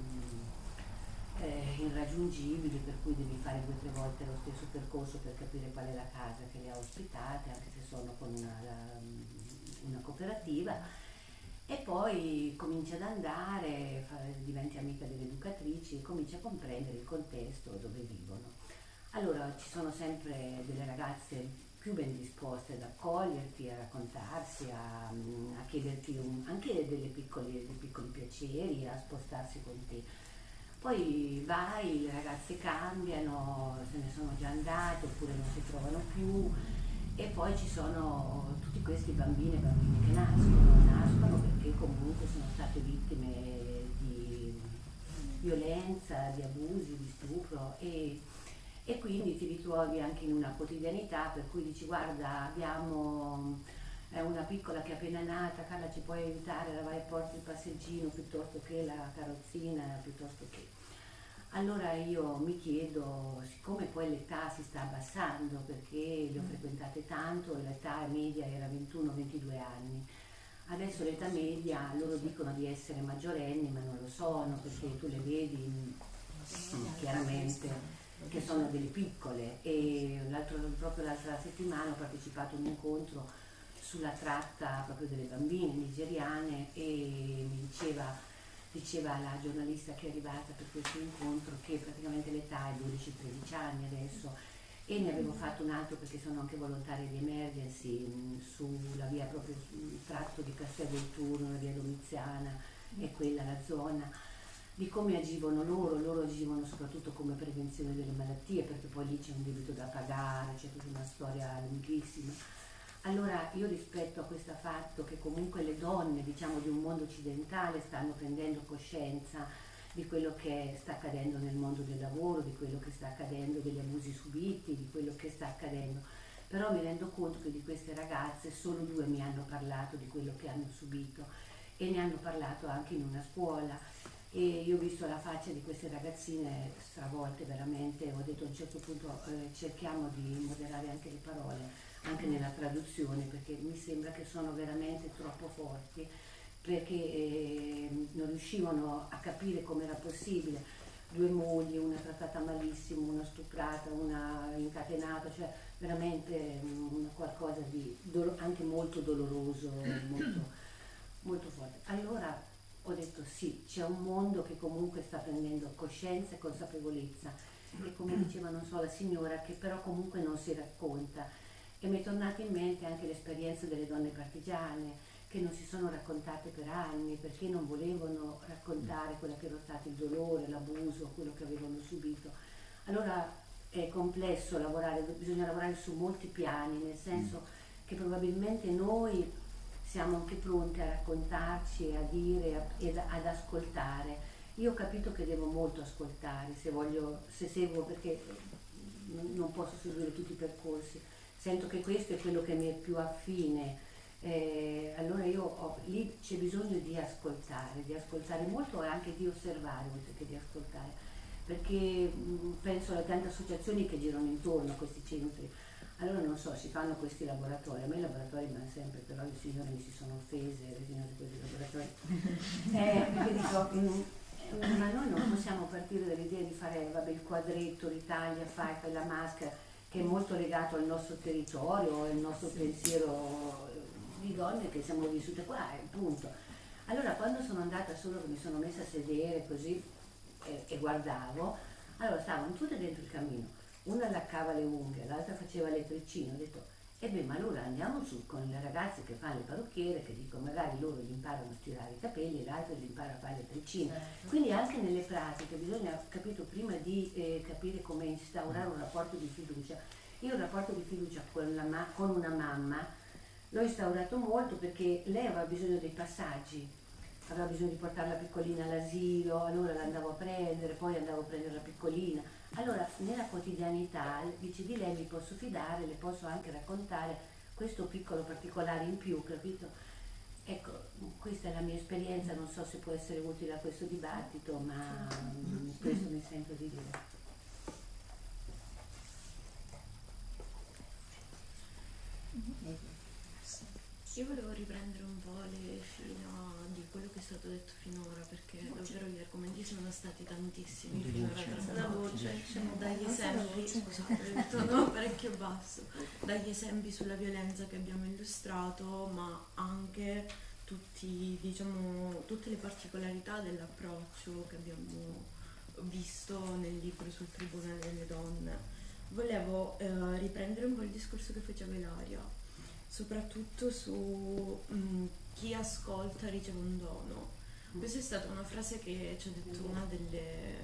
irraggiungibili, per cui devi fare 2 o 3 volte lo stesso percorso per capire qual è la casa che le ha ospitate, anche se sono con una cooperativa. E poi cominci ad andare, diventi amica delle educatrici e cominci a comprendere il contesto dove vivono. Allora ci sono sempre delle ragazze più ben disposte ad accoglierti, a raccontarsi, a chiederti anche dei piccoli piaceri, a spostarsi con te. Poi vai, le ragazze cambiano, se ne sono già andate oppure non si trovano più. E poi ci sono tutti questi bambini e bambine che nascono perché comunque sono state vittime di violenza, di abusi, di stupro, e quindi ti ritrovi anche in una quotidianità per cui dici: guarda, abbiamo una piccola che è appena nata, Carla ci puoi aiutare, la vai e porti il passeggino piuttosto che la carrozzina, piuttosto che... Allora io mi chiedo, siccome poi l'età si sta abbassando perché le ho frequentate tanto e l'età media era 21-22 anni, Adesso l'età media, loro dicono di essere maggiorenni, ma non lo sono, perché tu le vedi chiaramente che sono delle piccole. E proprio l'altra settimana ho partecipato a un incontro sulla tratta proprio delle bambine nigeriane e mi diceva la giornalista che è arrivata per questo incontro che praticamente l'età è 12-13 anni adesso. E ne avevo fatto un altro perché sono anche volontaria di emergency sulla via, proprio sul tratto di Castel del Turno, la via Domiziana e quella la zona, di come agivano loro agivano soprattutto come prevenzione delle malattie, perché poi lì c'è un debito da pagare, c'è tutta una storia lunghissima. Allora io rispetto a questo fatto che comunque le donne, diciamo, di un mondo occidentale stanno prendendo coscienza di quello che sta accadendo nel mondo del lavoro, di quello che sta accadendo, degli abusi subiti, di quello che sta accadendo. Però mi rendo conto che di queste ragazze solo 2 mi hanno parlato di quello che hanno subito e ne hanno parlato anche in una scuola e io ho visto la faccia di queste ragazzine stravolte veramente, ho detto a un certo punto cerchiamo di moderare anche le parole, anche nella traduzione, perché mi sembra che sono veramente troppo forti, perché non riuscivano a capire come era possibile 2 mogli, una trattata malissimo, una stuprata, una incatenata, cioè veramente qualcosa di anche molto doloroso, molto forte. Allora ho detto sì, c'è un mondo che comunque sta prendendo coscienza e consapevolezza e come diceva non so la signora, che però comunque non si racconta, e mi è tornata in mente anche l'esperienza delle donne partigiane che non si sono raccontate per anni perché non volevano raccontare quello che era stato il dolore, l'abuso, quello che avevano subito. Allora è complesso lavorare, bisogna lavorare su molti piani, nel senso che probabilmente noi siamo anche pronti a raccontarci, a dire ed ad ascoltare. Io ho capito che devo molto ascoltare se seguo, perché non posso seguire tutti i percorsi, sento che questo è quello che mi è più affine. Allora lì c'è bisogno di ascoltare molto e anche di osservare oltre che di ascoltare, perché penso alle tante associazioni che girano intorno a questi centri. Allora non so, si fanno questi laboratori, a me i laboratori mi hanno sempre, però le signore mi si sono offese, le signore di questi laboratori, perché dico, ma noi non possiamo partire dall'idea di fare il quadretto, l'Italia, fai la maschera, che è molto legato al nostro territorio, al nostro pensiero di donne che siamo vissute qua, punto. Allora quando sono andata solo che mi sono messa a sedere così e guardavo, allora stavano tutte dentro il cammino, una laccava le unghie, l'altra faceva le treccine, ho detto ma allora andiamo su con le ragazze che fanno le parrucchiere, che dicono magari loro gli imparano a stirare i capelli e l'altra gli impara a fare le treccine. Quindi anche nelle pratiche bisogna, capito, prima di capire come instaurare un rapporto di fiducia. Io un rapporto di fiducia con una mamma l'ho instaurato molto perché lei aveva bisogno dei passaggi, aveva bisogno di portare la piccolina all'asilo, allora la andavo a prendere, poi andavo a prendere la piccolina. Allora nella quotidianità dice di lei mi posso fidare, le posso anche raccontare questo piccolo particolare in più, capito? Ecco, questa è la mia esperienza, non so se può essere utile a questo dibattito, ma questo mi sento di dire. Io volevo riprendere un po' le fino di quello che è stato detto finora, perché davvero gli argomenti sono stati tantissimi finora, la voce, dagli esempi, scusate, il tono parecchio basso, dagli esempi sulla violenza che abbiamo illustrato, ma anche tutte le particolarità dell'approccio che abbiamo visto nel libro sul Tribunale delle Donne. Volevo riprendere un po' il discorso che faceva Ilaria, soprattutto su chi ascolta riceve un dono. Questa è stata una frase che ci ha detto una delle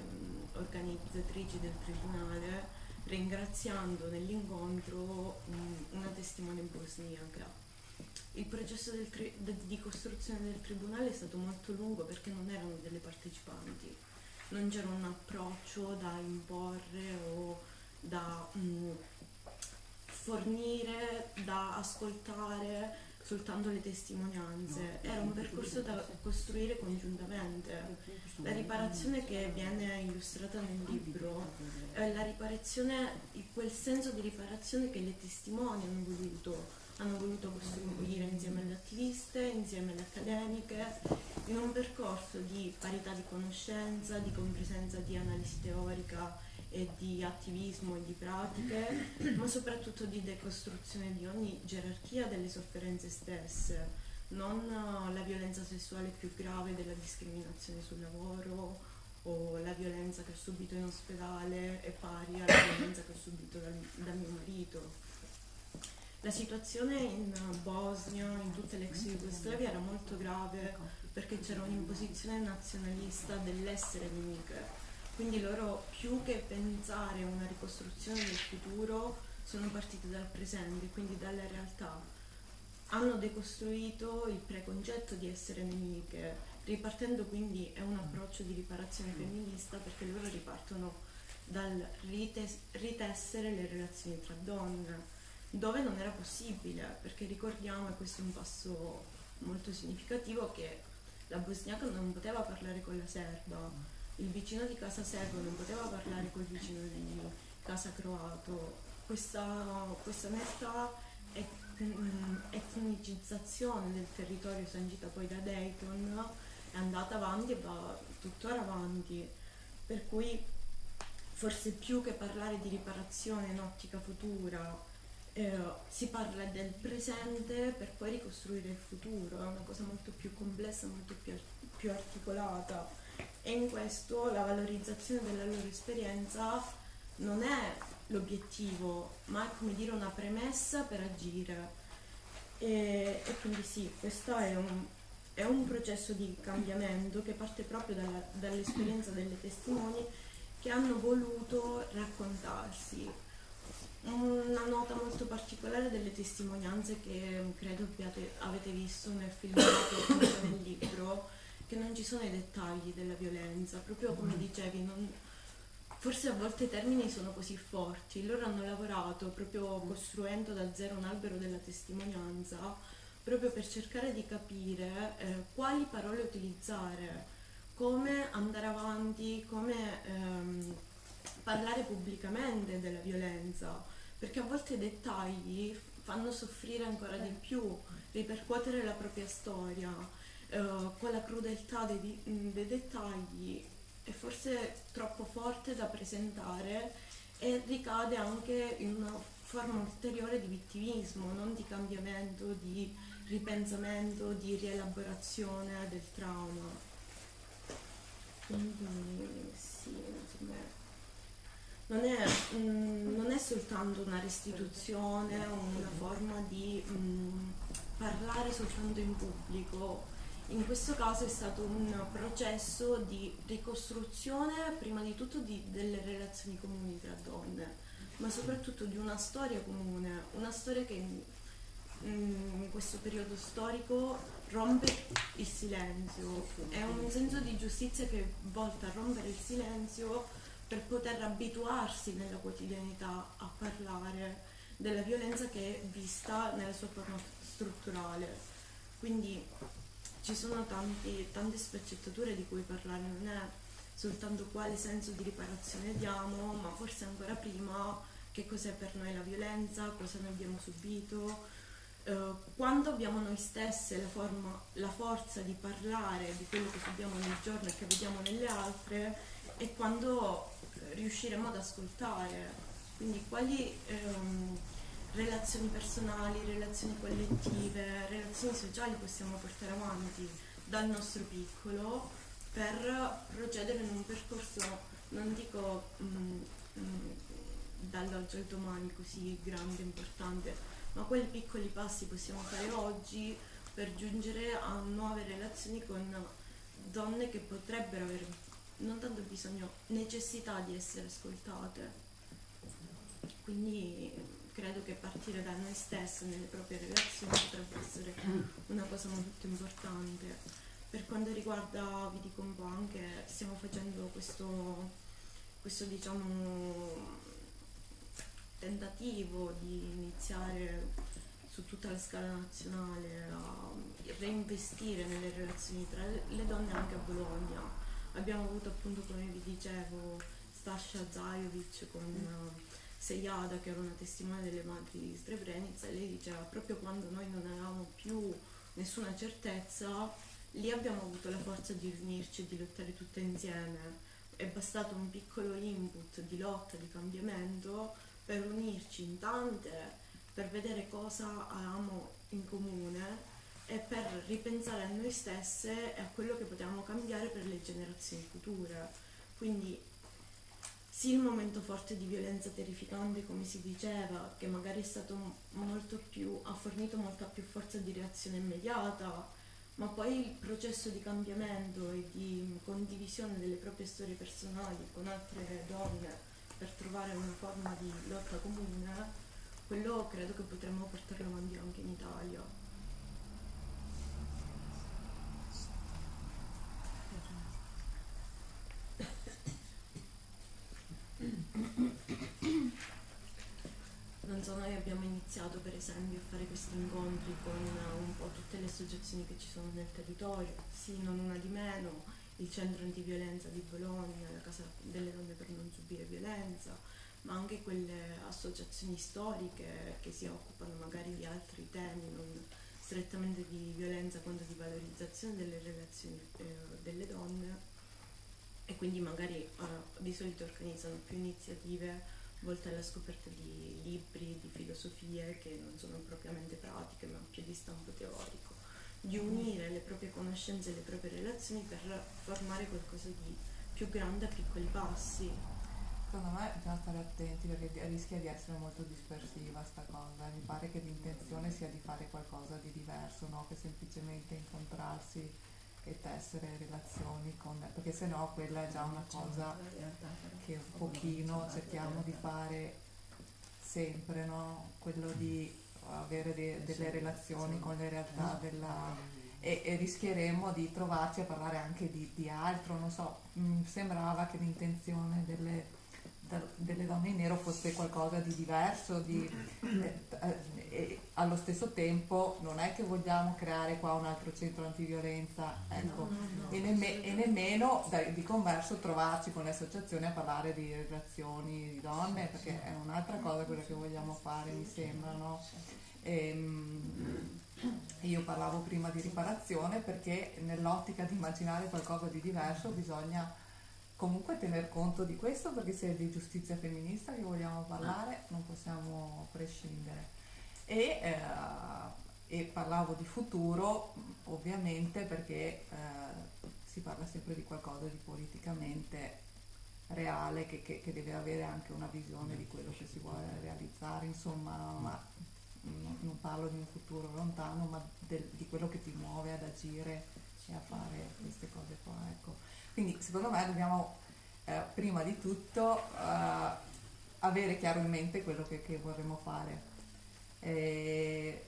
organizzatrici del tribunale, ringraziando nell'incontro una testimone bosniaca. Il processo di costruzione del tribunale è stato molto lungo perché non erano delle partecipanti, non c'era un approccio da imporre o da fornire, da ascoltare soltanto le testimonianze. Era un percorso da costruire congiuntamente. La riparazione che viene illustrata nel libro è la riparazione, quel senso di riparazione che le testimoni hanno voluto hanno voluto costruire insieme alle attiviste, insieme alle accademiche, in un percorso di parità di conoscenza, di compresenza di analisi teorica e di attivismo e di pratiche, ma soprattutto di decostruzione di ogni gerarchia delle sofferenze stesse, non la violenza sessuale più grave della discriminazione sul lavoro o la violenza che ho subito in ospedale è pari alla violenza che ho subito da mio marito. La situazione in Bosnia, in tutta l'ex Jugoslavia, era molto grave perché c'era un'imposizione nazionalista dell'essere nemiche. Quindi loro, più che pensare a una ricostruzione del futuro, sono partiti dal presente, quindi dalla realtà. Hanno decostruito il preconcetto di essere nemiche, ripartendo quindi è un approccio di riparazione femminista, perché loro ripartono dal ritessere le relazioni tra donne, dove non era possibile, perché ricordiamo, e questo è un passo molto significativo, che la bosniaca non poteva parlare con la serba, il vicino di casa serbo non poteva parlare col vicino di casa croato. Questa netta etnicizzazione del territorio sancita poi da Dayton è andata avanti e va tuttora avanti, per cui forse più che parlare di riparazione in ottica futura si parla del presente per poi ricostruire il futuro. È una cosa molto più complessa, molto più articolata, e in questo la valorizzazione della loro esperienza non è l'obiettivo, ma è, come dire, una premessa per agire. E quindi sì, questo è un processo di cambiamento che parte proprio dall'esperienza delle testimoni che hanno voluto raccontarsi. Una nota molto particolare delle testimonianze, che credo avete visto nel filmato e nel libro, che non ci sono i dettagli della violenza, proprio come dicevi, forse a volte i termini sono così forti. Loro hanno lavorato proprio costruendo da zero un albero della testimonianza, proprio per cercare di capire quali parole utilizzare, come andare avanti, come parlare pubblicamente della violenza, perché a volte i dettagli fanno soffrire ancora di più, ripercuotere la propria storia, con la crudeltà dei dettagli è forse troppo forte da presentare e ricade anche in una forma ulteriore di vittimismo, non di cambiamento, di ripensamento, di rielaborazione del trauma. Quindi sì, non è soltanto una restituzione, una forma di parlare soltanto in pubblico. In questo caso è stato un processo di ricostruzione, prima di tutto delle relazioni comuni tra donne, ma soprattutto di una storia comune, una storia che in questo periodo storico rompe il silenzio. È un senso di giustizia che è volta a rompere il silenzio per poter abituarsi nella quotidianità a parlare della violenza che è vista nella sua forma strutturale. Quindi ci sono tante sfaccettature di cui parlare, non è soltanto quale senso di riparazione diamo, ma forse ancora prima che cos'è per noi la violenza, cosa ne abbiamo subito, quando abbiamo noi stesse la forza di parlare di quello che subiamo nel giorno e che vediamo nelle altre, e quando riusciremo ad ascoltare, quindi quali relazioni personali, relazioni collettive, relazioni sociali possiamo portare avanti dal nostro piccolo per procedere in un percorso, non dico dall'oggi al domani così grande e importante, ma quali piccoli passi possiamo fare oggi per giungere a nuove relazioni con donne che potrebbero avere non tanto bisogno, necessità di essere ascoltate. Quindi credo che partire da noi stessi nelle proprie relazioni potrebbe essere una cosa molto importante. Per quanto riguarda, vi dico un po' anche, stiamo facendo questo diciamo tentativo di iniziare su tutta la scala nazionale a reinvestire nelle relazioni tra le donne anche a Bologna. Abbiamo avuto appunto, come vi dicevo, Stasha Zajovic con Sejada, che era una testimone delle madri di Srebrenica, e lei diceva proprio quando noi non avevamo più nessuna certezza, lì abbiamo avuto la forza di riunirci e di lottare tutte insieme. È bastato un piccolo input di lotta, di cambiamento, per unirci in tante, per vedere cosa avevamo in comune e per ripensare a noi stesse e a quello che potevamo cambiare per le generazioni future. Quindi sì, il momento forte di violenza terrificante, come si diceva, che magari è stato ha fornito molta più forza di reazione immediata, ma poi il processo di cambiamento e di condivisione delle proprie storie personali con altre donne per trovare una forma di lotta comune, quello credo che potremmo portarlo avanti anche in Italia. Non so, noi abbiamo iniziato per esempio a fare questi incontri con un po' tutte le associazioni che ci sono nel territorio, sì, non una di meno, il centro antiviolenza di Bologna, la Casa delle Donne per non subire violenza, ma anche quelle associazioni storiche che si occupano magari di altri temi, non strettamente di violenza quanto di valorizzazione delle relazioni delle donne, e quindi magari di solito organizzano più iniziative volte alla scoperta di libri, di filosofie che non sono propriamente pratiche ma più di stampo teorico, di unire le proprie conoscenze e le proprie relazioni per formare qualcosa di più grande a piccoli passi. Secondo me bisogna stare attenti perché rischia di essere molto dispersiva sta cosa, mi pare che l'intenzione sia di fare qualcosa di diverso, no? Che semplicemente incontrarsi e tessere relazioni perché sennò quella è già una cosa che un pochino cerchiamo di fare sempre, no? Quello di avere delle relazioni con le realtà e rischieremo di trovarci a parlare anche di altro, non so, sembrava che l'intenzione delle donne in nero fosse qualcosa di diverso, e allo stesso tempo non è che vogliamo creare qua un altro centro antiviolenza, ecco, e nemmeno di converso trovarci con le associazioni a parlare di relazioni di donne, perché è un'altra cosa quella che vogliamo fare, mi sembra, no? Io parlavo prima di riparazione perché nell'ottica di immaginare qualcosa di diverso bisogna comunque tener conto di questo, perché se è di giustizia femminista che vogliamo parlare non possiamo prescindere. E parlavo di futuro ovviamente perché si parla sempre di qualcosa di politicamente reale che deve avere anche una visione di quello che si vuole realizzare, insomma, ma non parlo di un futuro lontano, ma di quello che ti muove ad agire e a fare queste cose qua, ecco. Quindi secondo me dobbiamo prima di tutto avere chiaro in mente quello che vorremmo fare e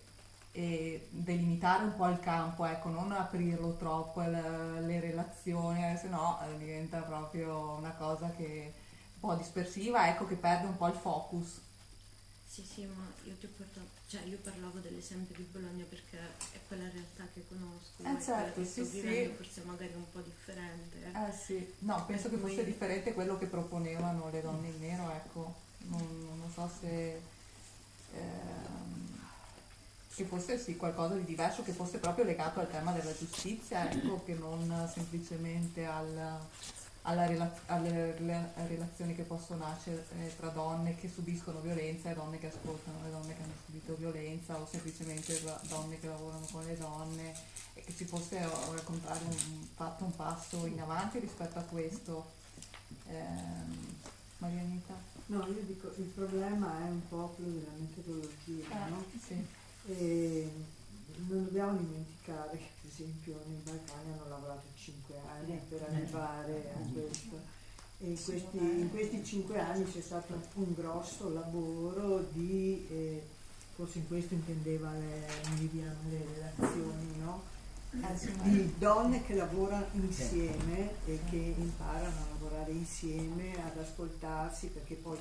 delimitare un po' il campo, ecco, non aprirlo troppo le relazioni, se no diventa proprio una cosa che un po' dispersiva, ecco, che perde un po' il focus. Sì, ma io parlavo dell'esempio di Bologna perché è quella realtà che conosco, Certo, che sto vivendo, sì. forse magari un po' differente. Sì, no, penso che fosse differente quello che proponevano le donne in nero, ecco, non so se che fosse sì qualcosa di diverso, che fosse proprio legato al tema della giustizia, ecco, che non semplicemente alle relazioni che possono nascere tra donne che subiscono violenza e donne che ascoltano le donne che hanno subito violenza, o semplicemente donne che lavorano con le donne, e che ci fosse al contrario fatto un passo in avanti rispetto a questo. Marianita? No, io dico, il problema è un po' quello della metodologia, no? Sì. E non dobbiamo dimenticare che per esempio nei Balcani hanno lavorato 5 anni per arrivare a questo, e in questi 5 anni c'è stato un grosso lavoro di forse in questo intendeva Viviana le relazioni, no? Di donne che lavorano insieme e che imparano a lavorare insieme, ad ascoltarsi, perché poi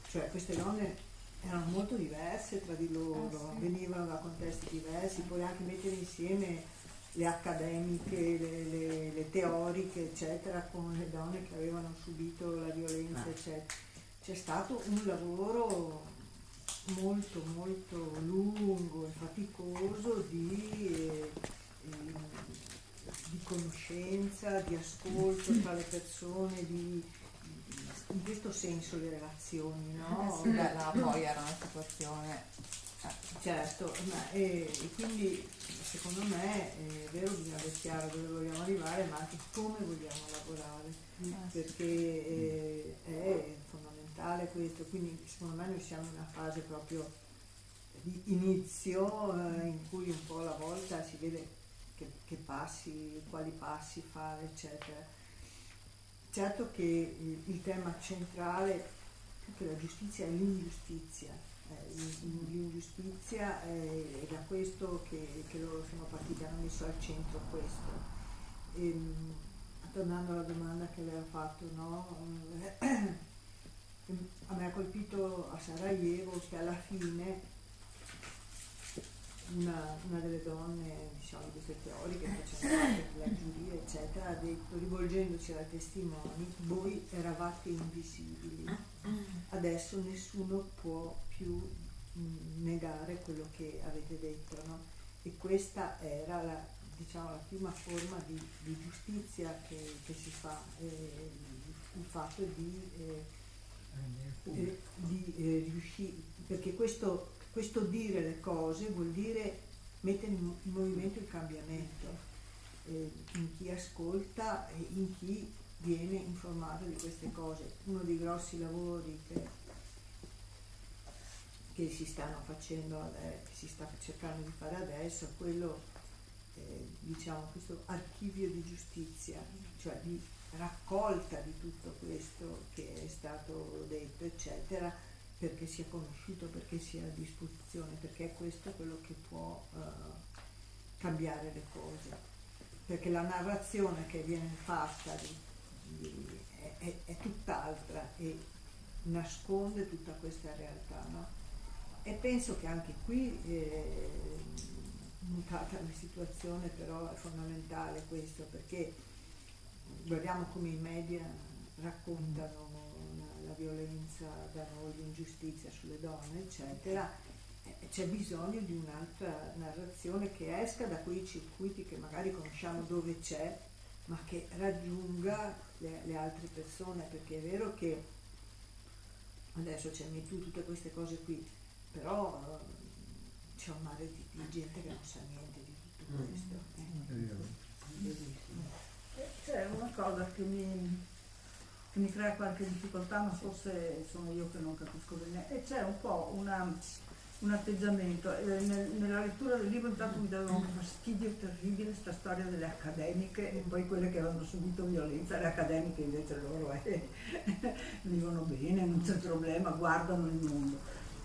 cioè queste donne erano molto diverse tra di loro, venivano da contesti diversi, poi anche mettere insieme le accademiche, le teoriche, eccetera, con le donne che avevano subito la violenza, eccetera. c'è stato un lavoro molto molto lungo e faticoso di conoscenza, di ascolto tra le persone, in questo senso le relazioni, no? Sì, là poi era una situazione. Certo, e quindi secondo me è vero, bisogna avere chiaro dove vogliamo arrivare, ma anche come vogliamo lavorare, perché è fondamentale questo. Quindi secondo me noi siamo in una fase proprio di inizio in cui un po' alla volta si vede che passi, quali passi fare, eccetera. Certo che il tema centrale più che la giustizia è l'ingiustizia. L'ingiustizia è da questo che loro sono partiti, hanno messo al centro questo. Tornando alla domanda che lei ha fatto, no? A me ha colpito a Sarajevo che alla fine una delle donne, diciamo, di queste teoriche che facevano parte della giuria, eccetera, ha detto, rivolgendosi ai testimoni: voi eravate invisibili, adesso nessuno può più negare quello che avete detto, no? E questa era la prima forma di giustizia che si fa, il fatto di riuscire, perché questo dire le cose vuol dire mettere in movimento il cambiamento in chi ascolta e in chi viene informato di queste cose. Uno dei grossi lavori che si stanno facendo, che si sta cercando di fare adesso, è quello, questo archivio di giustizia, cioè di raccolta di tutto questo che è stato detto, eccetera, perché sia conosciuto, perché sia a disposizione, perché è questo quello che può cambiare le cose. Perché la narrazione che viene fatta è tutt'altra e nasconde tutta questa realtà, no? E penso che anche qui, mutata la situazione, però è fondamentale questo, perché guardiamo come i media raccontano la violenza da noi, l'ingiustizia sulle donne, eccetera. C'è bisogno di un'altra narrazione che esca da quei circuiti che magari conosciamo dove c'è, ma che raggiunga le altre persone, perché è vero che adesso c'è Me Too, tutte queste cose qui, però c'è un mare di gente che non sa niente di tutto questo. C'è una cosa che mi crea qualche difficoltà, ma forse sono io che non capisco bene, e c'è un po' un atteggiamento. Nella lettura del libro intanto mi dava un fastidio terribile questa storia delle accademiche e poi quelle che avevano subito violenza. Le accademiche invece loro vivono bene, non c'è problema, guardano il mondo.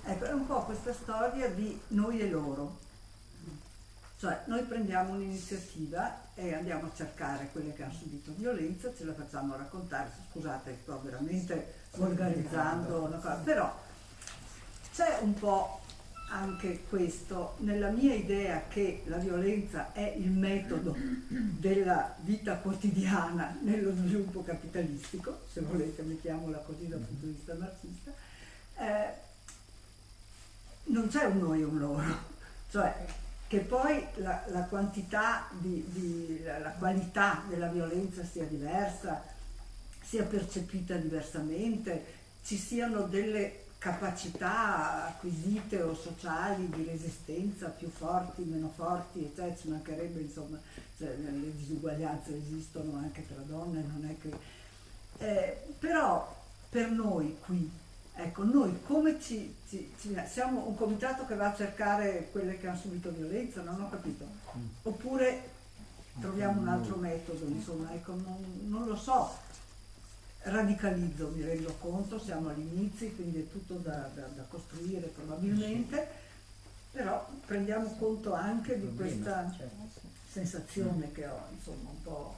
Ecco, è un po' questa storia di noi e loro. Cioè, noi prendiamo un'iniziativa e andiamo a cercare quelle che hanno subito violenza, ce la facciamo raccontare. Scusate, sto veramente volgarizzando una cosa, però c'è un po' anche questo nella mia idea che la violenza è il metodo della vita quotidiana nello sviluppo capitalistico, se volete mettiamola così dal punto di vista marxista. Non c'è un noi e un loro, cioè che poi la quantità la qualità della violenza sia diversa, sia percepita diversamente, ci siano delle capacità acquisite o sociali di resistenza più forti, meno forti, eccetera, ci mancherebbe, insomma, le disuguaglianze esistono anche tra donne, non è che... però per noi qui, ecco, noi come siamo un comitato che va a cercare quelle che hanno subito violenza, non ho capito, oppure troviamo un altro metodo, insomma, ecco, non lo so. Radicalizzo, mi rendo conto, siamo agli inizi, quindi è tutto da costruire probabilmente, però prendiamo conto anche di questa sensazione che ho, insomma, un po'.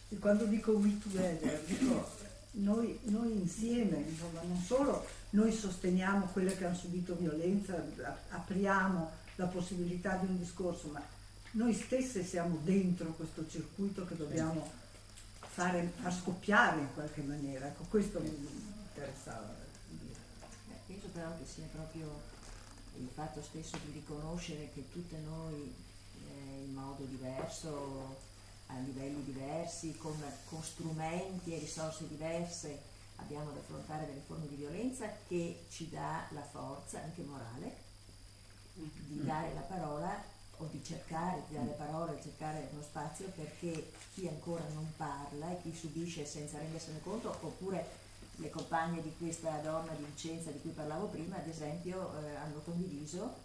E quando dico we together, dico noi insieme, insomma, non solo noi sosteniamo quelle che hanno subito violenza, apriamo la possibilità di un discorso, ma noi stesse siamo dentro questo circuito che dobbiamo far scoppiare in qualche maniera. Ecco, questo mi interessava dire. Penso però che sia proprio il fatto stesso di riconoscere che tutte noi in modo diverso, a livelli diversi, con strumenti e risorse diverse abbiamo da affrontare delle forme di violenza, che ci dà la forza anche morale di dare la parola, o di cercare di dare parola e cercare uno spazio perché chi ancora non parla e chi subisce senza rendersene conto, oppure le compagne di questa donna di Vicenza di cui parlavo prima, ad esempio, hanno condiviso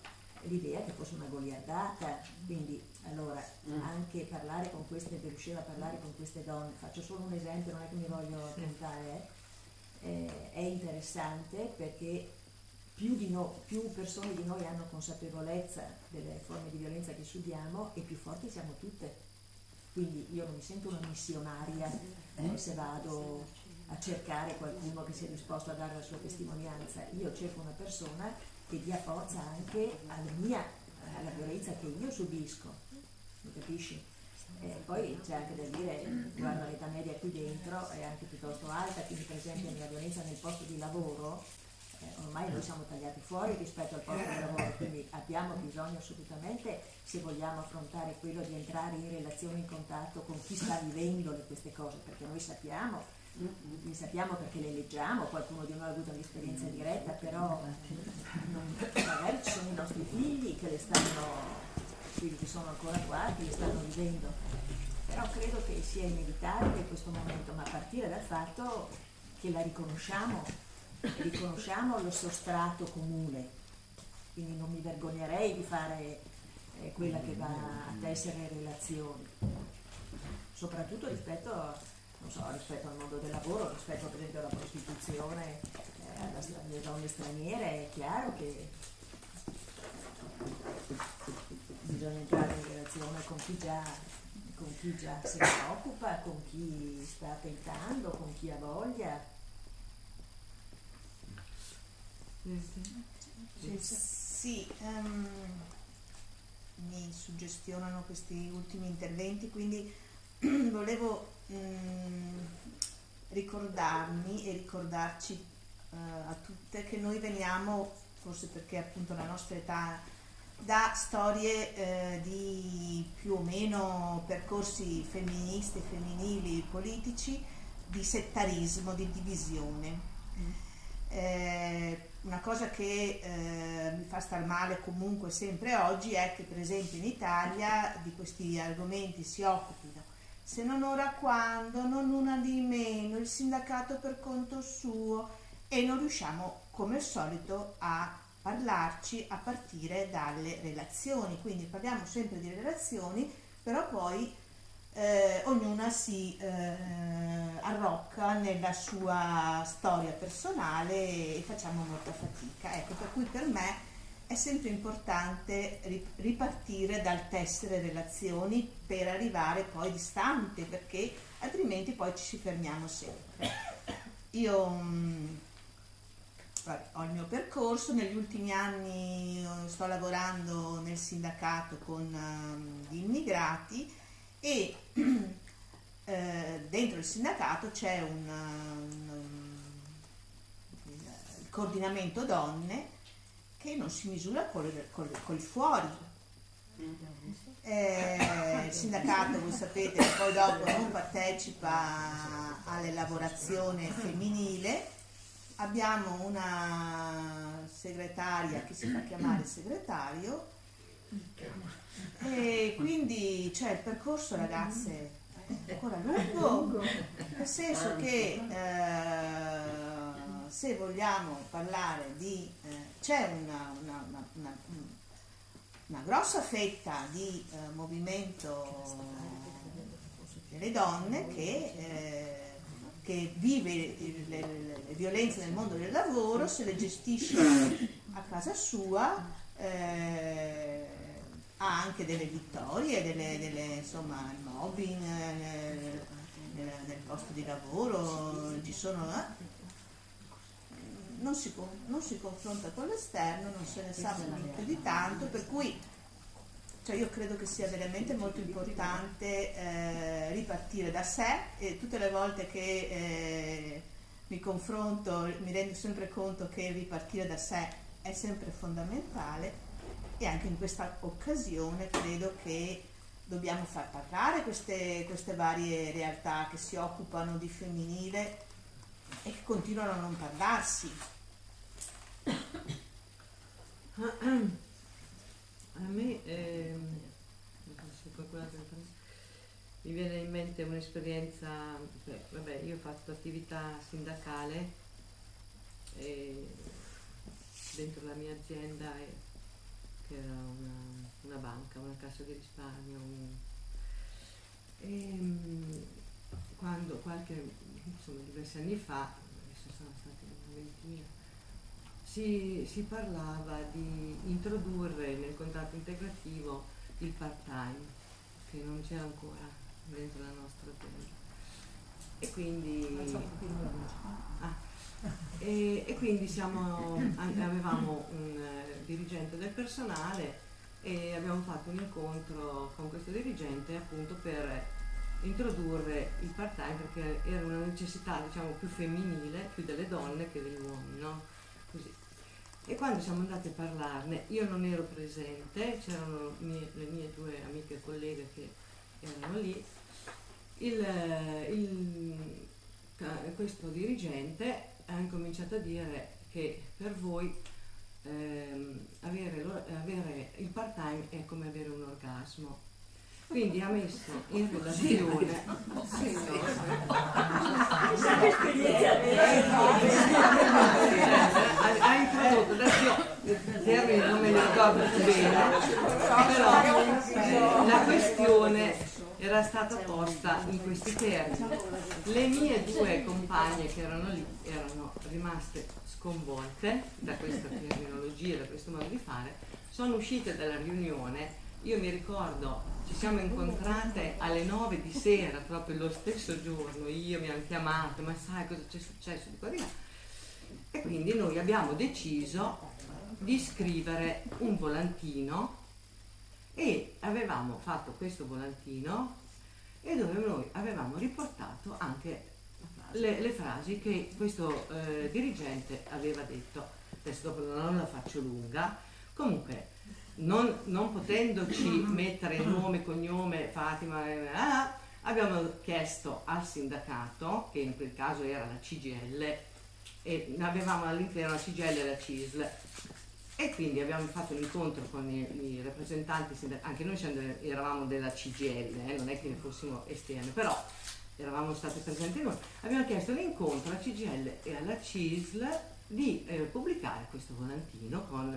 l'idea che fosse una goliardata, quindi allora anche parlare con queste, per riuscire a parlare con queste donne, faccio solo un esempio, non è che mi voglio appuntare, è interessante perché più persone di noi hanno consapevolezza delle forme di violenza che subiamo e più forti siamo tutte. Quindi io non mi sento una missionaria se vado a cercare qualcuno che sia disposto a dare la sua testimonianza. Io cerco una persona che dia forza anche alla violenza che io subisco, mi capisci? Poi c'è anche da dire, guarda, l'età media qui dentro è anche piuttosto alta, quindi per esempio nella violenza nel posto di lavoro ormai noi siamo tagliati fuori rispetto al posto di lavoro, quindi abbiamo bisogno assolutamente, se vogliamo affrontare quello, di entrare in relazione, in contatto con chi sta vivendo queste cose, perché noi sappiamo perché le leggiamo, qualcuno di noi ha avuto un'esperienza diretta, però magari ci sono i nostri figli che le stanno, quelli che sono ancora qua, che le stanno vivendo. Però credo che sia inevitabile questo momento, ma a partire dal fatto che la riconosciamo lo sostrato comune, quindi non mi vergognerei di fare quella che va a tessere relazioni, soprattutto rispetto al mondo del lavoro, rispetto per esempio alla prostituzione, alle donne straniere. È chiaro che bisogna entrare in relazione con chi già se ne occupa, con chi sta tentando, con chi ha voglia. Sì, mi suggestionano questi ultimi interventi, quindi volevo ricordarmi e ricordarci a tutte che noi veniamo, forse perché appunto la nostra età, da storie di più o meno percorsi femministi, femminili, politici, di settarismo, di divisione. Una cosa che mi fa star male comunque sempre oggi è che per esempio in Italia di questi argomenti si occupino, se non ora quando, non una di meno, il sindacato per conto suo, e non riusciamo come al solito a parlarci a partire dalle relazioni. Quindi parliamo sempre di relazioni, però poi ognuna si arrocca nella sua storia personale e facciamo molta fatica. Ecco, per cui per me è sempre importante ripartire dal tessere relazioni per arrivare poi distante, perché altrimenti poi ci fermiamo sempre. Io ho il mio percorso, negli ultimi anni sto lavorando nel sindacato con gli immigrati e dentro il sindacato c'è il coordinamento donne che non si misura col fuori. Il sindacato, voi sapete, che poi dopo non partecipa all'elaborazione femminile. Abbiamo una segretaria che si fa chiamare segretario e quindi il percorso, ragazze, è ancora lungo, nel senso che se vogliamo parlare di c'è una grossa fetta di movimento delle donne che vive le violenze nel mondo del lavoro, se le gestisce a casa sua, ha anche delle vittorie, insomma, il mobbing nel posto di lavoro, ci sono, non si confronta con l'esterno, non se ne sa più di tanto, per cui Cioè io credo che sia veramente molto importante ripartire da sé, e tutte le volte che mi confronto mi rendo sempre conto che ripartire da sé è sempre fondamentale, e anche in questa occasione credo che dobbiamo far parlare queste varie realtà che si occupano di femminile e che continuano a non parlarsi. A me mi viene in mente un'esperienza, vabbè, io ho fatto attività sindacale dentro la mia azienda, che era una banca, una cassa di risparmio, quando diversi anni fa, adesso sono stati una ventina, si parlava di introdurre nel contratto integrativo il part-time, che non c'era ancora dentro la nostra azienda. E quindi, avevamo un dirigente del personale e abbiamo fatto un incontro con questo dirigente appunto per introdurre il part-time, perché era una necessità, diciamo, più femminile, più delle donne che degli uomini, no? Così. E quando siamo andati a parlarne, io non ero presente, c'erano le mie due amiche e colleghe che erano lì, questo dirigente ha incominciato a dire che per voi avere il part-time è come avere un orgasmo. Quindi ha messo in relazione ha introdotto, adesso il termine non me lo ricordo più bene, però la questione era stata posta in questi termini. Le mie due compagne che erano lì erano rimaste sconvolte da questa terminologia, da questo modo di fare, sono uscite dalla riunione. Io mi ricordo, ci siamo incontrate alle 9 di sera, proprio lo stesso giorno, io mi hanno chiamato, ma sai cosa c'è successo di qua di là? E quindi noi abbiamo deciso di scrivere un volantino, e avevamo fatto questo volantino e dove noi avevamo riportato anche le frasi che questo dirigente aveva detto. Adesso dopo non la faccio lunga, comunque non potendoci mettere il nome, cognome, Fatima, abbiamo chiesto al sindacato, che in quel caso era la CGIL, e avevamo all'interno la CGIL e la CISL, e quindi abbiamo fatto un incontro con i rappresentanti sindacali. Anche noi eravamo della CGIL, non è che ne fossimo esterne, però eravamo state presenti noi. Abbiamo chiesto l'incontro alla CGIL e alla CISL di pubblicare questo volantino con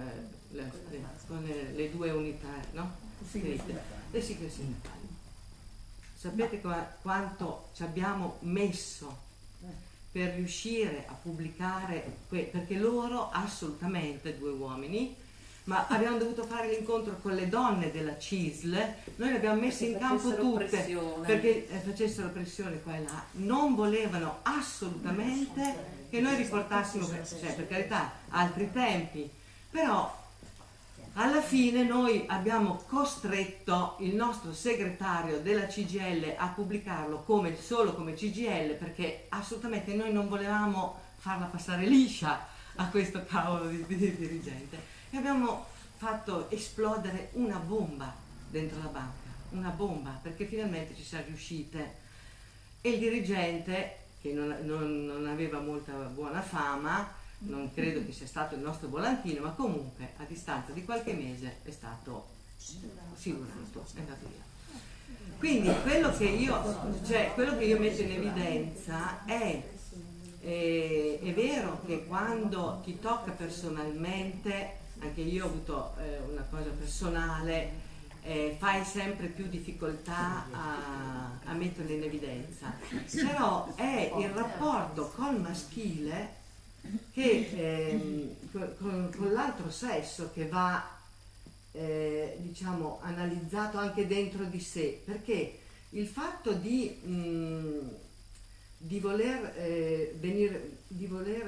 le due unità, no? Le sigle sindacali. Sapete quanto ci abbiamo messo per riuscire a pubblicare, perché loro assolutamente, due uomini, ma abbiamo dovuto fare l'incontro con le donne della CISL, noi le abbiamo messe in campo tutte perché facessero pressione qua e là, non volevano assolutamente che noi riportassimo, cioè per carità, altri tempi, però alla fine noi abbiamo costretto il nostro segretario della CGIL a pubblicarlo solo come CGIL, perché assolutamente noi non volevamo farla passare liscia a questo cavolo di dirigente, e abbiamo fatto esplodere una bomba dentro la banca, una bomba, perché finalmente ci siamo riuscite, e il dirigente, che non aveva molta buona fama, non credo che sia stato il nostro volantino, ma comunque a distanza di qualche mese è stato silurato, è andato via. Quindi quello che io metto in evidenza è vero che quando ti tocca personalmente, anche io ho avuto una cosa personale, fai sempre più difficoltà a metterlo in evidenza, però è il rapporto col maschile, che con l'altro sesso, che va diciamo analizzato anche dentro di sé, perché il fatto di voler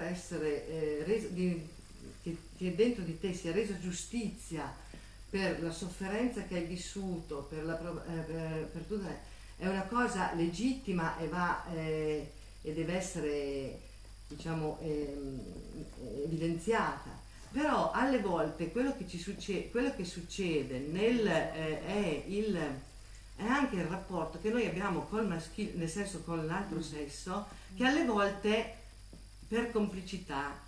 essere che dentro di te sia resa giustizia per la sofferenza che hai vissuto, per tutto, è una cosa legittima e va e deve essere, diciamo, evidenziata. Però alle volte quello che succede è anche il rapporto che noi abbiamo col maschile, nel senso con l'altro sesso, che alle volte per complicità,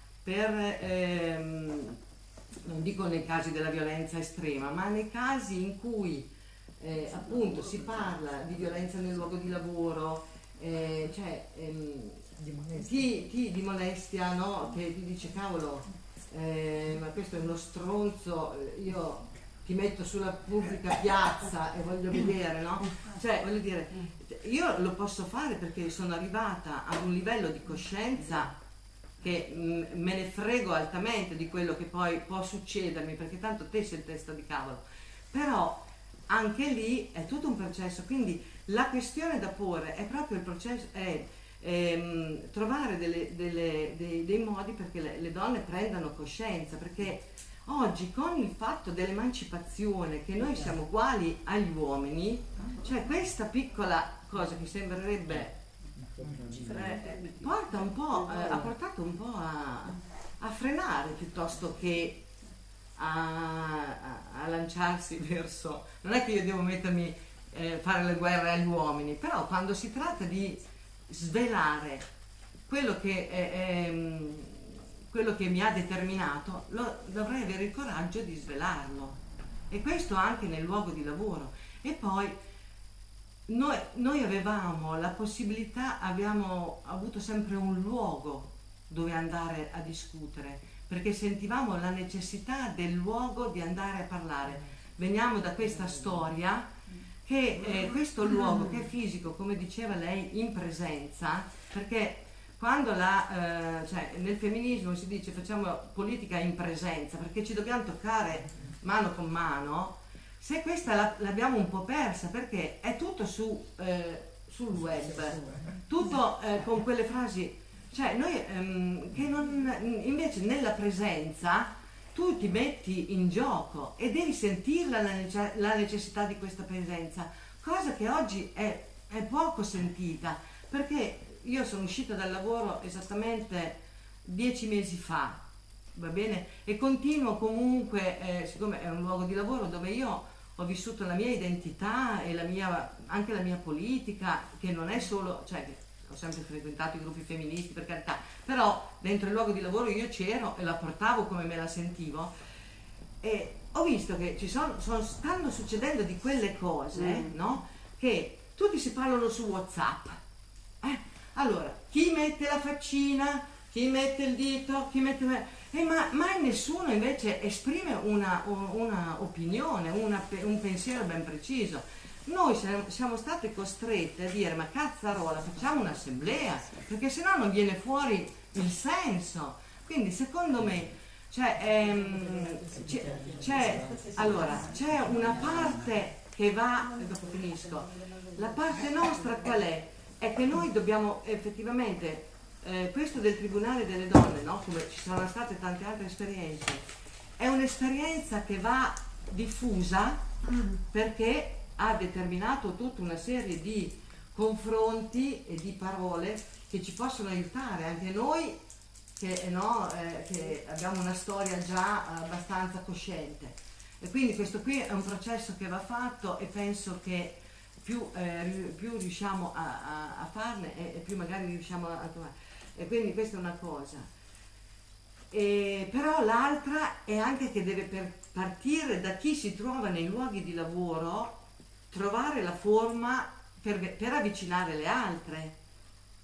non dico nei casi della violenza estrema, ma nei casi in cui appunto si parla di violenza nel luogo di lavoro, chi di molestia, no? Che ti dice cavolo, ma questo è uno stronzo, io ti metto sulla pubblica piazza e voglio vedere, no? Cioè, voglio dire, io lo posso fare perché sono arrivata a un livello di coscienza che me ne frego altamente di quello che poi può succedermi, perché tanto te sei il testa di cavolo. Però anche lì è tutto un processo, quindi la questione da porre è proprio il processo, è trovare dei modi perché le donne prendano coscienza, perché oggi con il fatto dell'emancipazione, che noi siamo uguali agli uomini, cioè questa piccola cosa che sembrerebbe porta un po', ha portato un po' a frenare piuttosto che a lanciarsi verso, non è che io devo mettermi fare le guerre agli uomini, però quando si tratta di svelare quello che mi ha determinato, dovrei avere il coraggio di svelarlo, e questo anche nel luogo di lavoro. E poi noi avevamo la possibilità, abbiamo avuto sempre un luogo dove andare a discutere, perché sentivamo la necessità del luogo di andare a parlare. Veniamo da questa storia che questo luogo che è fisico, come diceva lei, in presenza, perché quando cioè nel femminismo si dice facciamo politica in presenza, perché ci dobbiamo toccare mano con mano. Se questa l'abbiamo un po' persa, perché è tutto sul web, tutto con quelle frasi, cioè noi che invece nella presenza tu ti metti in gioco e devi sentirla la necessità di questa presenza, cosa che oggi è poco sentita, perché io sono uscita dal lavoro esattamente 10 mesi fa, va bene? E continuo comunque, siccome è un luogo di lavoro dove io ho vissuto la mia identità e anche la mia politica, che non è solo, cioè ho sempre frequentato i gruppi femministi, per carità, però dentro il luogo di lavoro io c'ero e la portavo come me la sentivo, e ho visto che stanno succedendo di quelle cose, no? Che tutti si parlano su WhatsApp. Allora, chi mette la faccina, chi mette il dito, chi mette... ma mai nessuno invece esprime una opinione, un pensiero ben preciso. Noi siamo state costrette a dire ma cazzarola, facciamo un'assemblea, perché sennò non viene fuori il senso. Quindi secondo me c'è una parte che va, e dopo finisco, la parte nostra qual è? È che noi dobbiamo effettivamente, questo del Tribunale delle Donne, no? Come ci sono state tante altre esperienze, è un'esperienza che va diffusa, perché ha determinato tutta una serie di confronti e di parole che ci possono aiutare anche noi che abbiamo una storia già abbastanza cosciente. E quindi questo qui è un processo che va fatto, e penso che più riusciamo a farne e più magari riusciamo a trovare. E quindi questa è una cosa. Però l'altra è anche che deve partire da chi si trova nei luoghi di lavoro, trovare la forma per avvicinare le altre.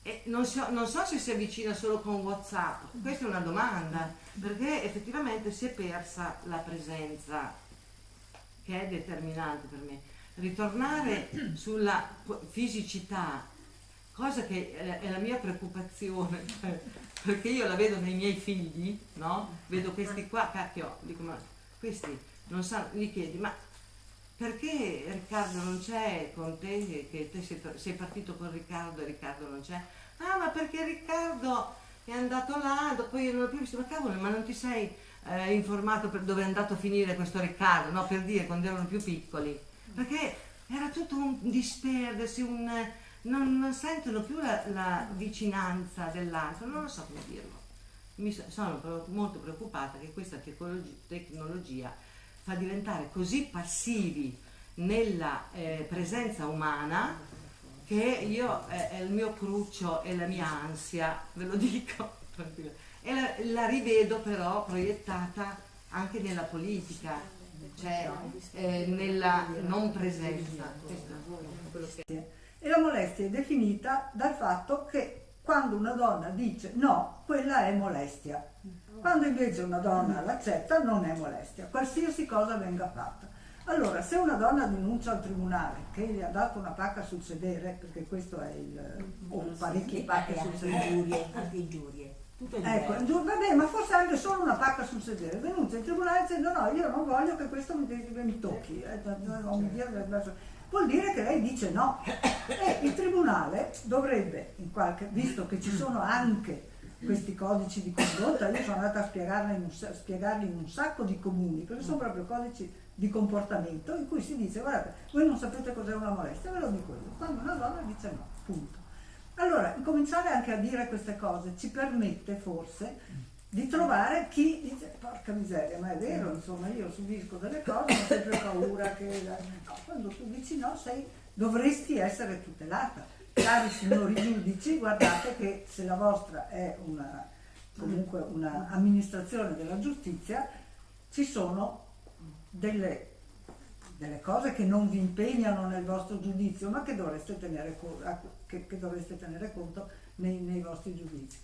E non so se si avvicina solo con WhatsApp, questa è una domanda, perché effettivamente si è persa la presenza, che è determinante per me. Ritornare sulla fisicità, cosa che è la mia preoccupazione, perché io la vedo nei miei figli, no? Vedo questi qua, cacchio, dico ma questi non sanno, gli chiedi ma perché Riccardo non c'è con te, che te sei partito con Riccardo e Riccardo non c'è? Ah, ma perché Riccardo è andato là, dopo io non l'ho più visto, ma cavolo, ma non ti sei informato per dove è andato a finire questo Riccardo, no? Per dire, quando erano più piccoli, perché era tutto un disperdersi, non sentono più la vicinanza dell'altro, non lo so come dirlo. Sono molto preoccupata che questa tecnologia fa diventare così passivi nella presenza umana che io è il mio cruccio e la mia ansia, ve lo dico tranquillo. E la rivedo però proiettata anche nella politica, cioè nella non presenza. E la molestia è definita dal fatto che quando una donna dice no, quella è molestia. Quando invece una donna l'accetta, non è molestia, qualsiasi cosa venga fatta. Allora, se una donna denuncia al tribunale che gli ha dato una pacca sul sedere, perché questo è o parecchie pacche sul sedere, anche ingiurie. Ecco, vabbè, ma forse anche solo una pacca sul sedere, denuncia il tribunale dicendo no, io non voglio che questo mi tocchi, vuol dire che lei dice no, e il tribunale dovrebbe, visto che ci sono anche questi codici di condotta, io sono andata a spiegarli in un sacco di comuni, perché sono proprio codici di comportamento in cui si dice guardate, voi non sapete cos'è una molestia, ve lo dico io, quando una donna dice no, punto. Allora, cominciare anche a dire queste cose ci permette forse di trovare chi dice porca miseria, ma è vero, insomma, io subisco delle cose, ho sempre paura che... No, quando tu dici no, dovresti essere tutelata. Cari signori giudici, guardate che se la vostra è comunque una amministrazione della giustizia, ci sono delle cose che non vi impegnano nel vostro giudizio, ma che dovreste tenere conto nei vostri giudizi.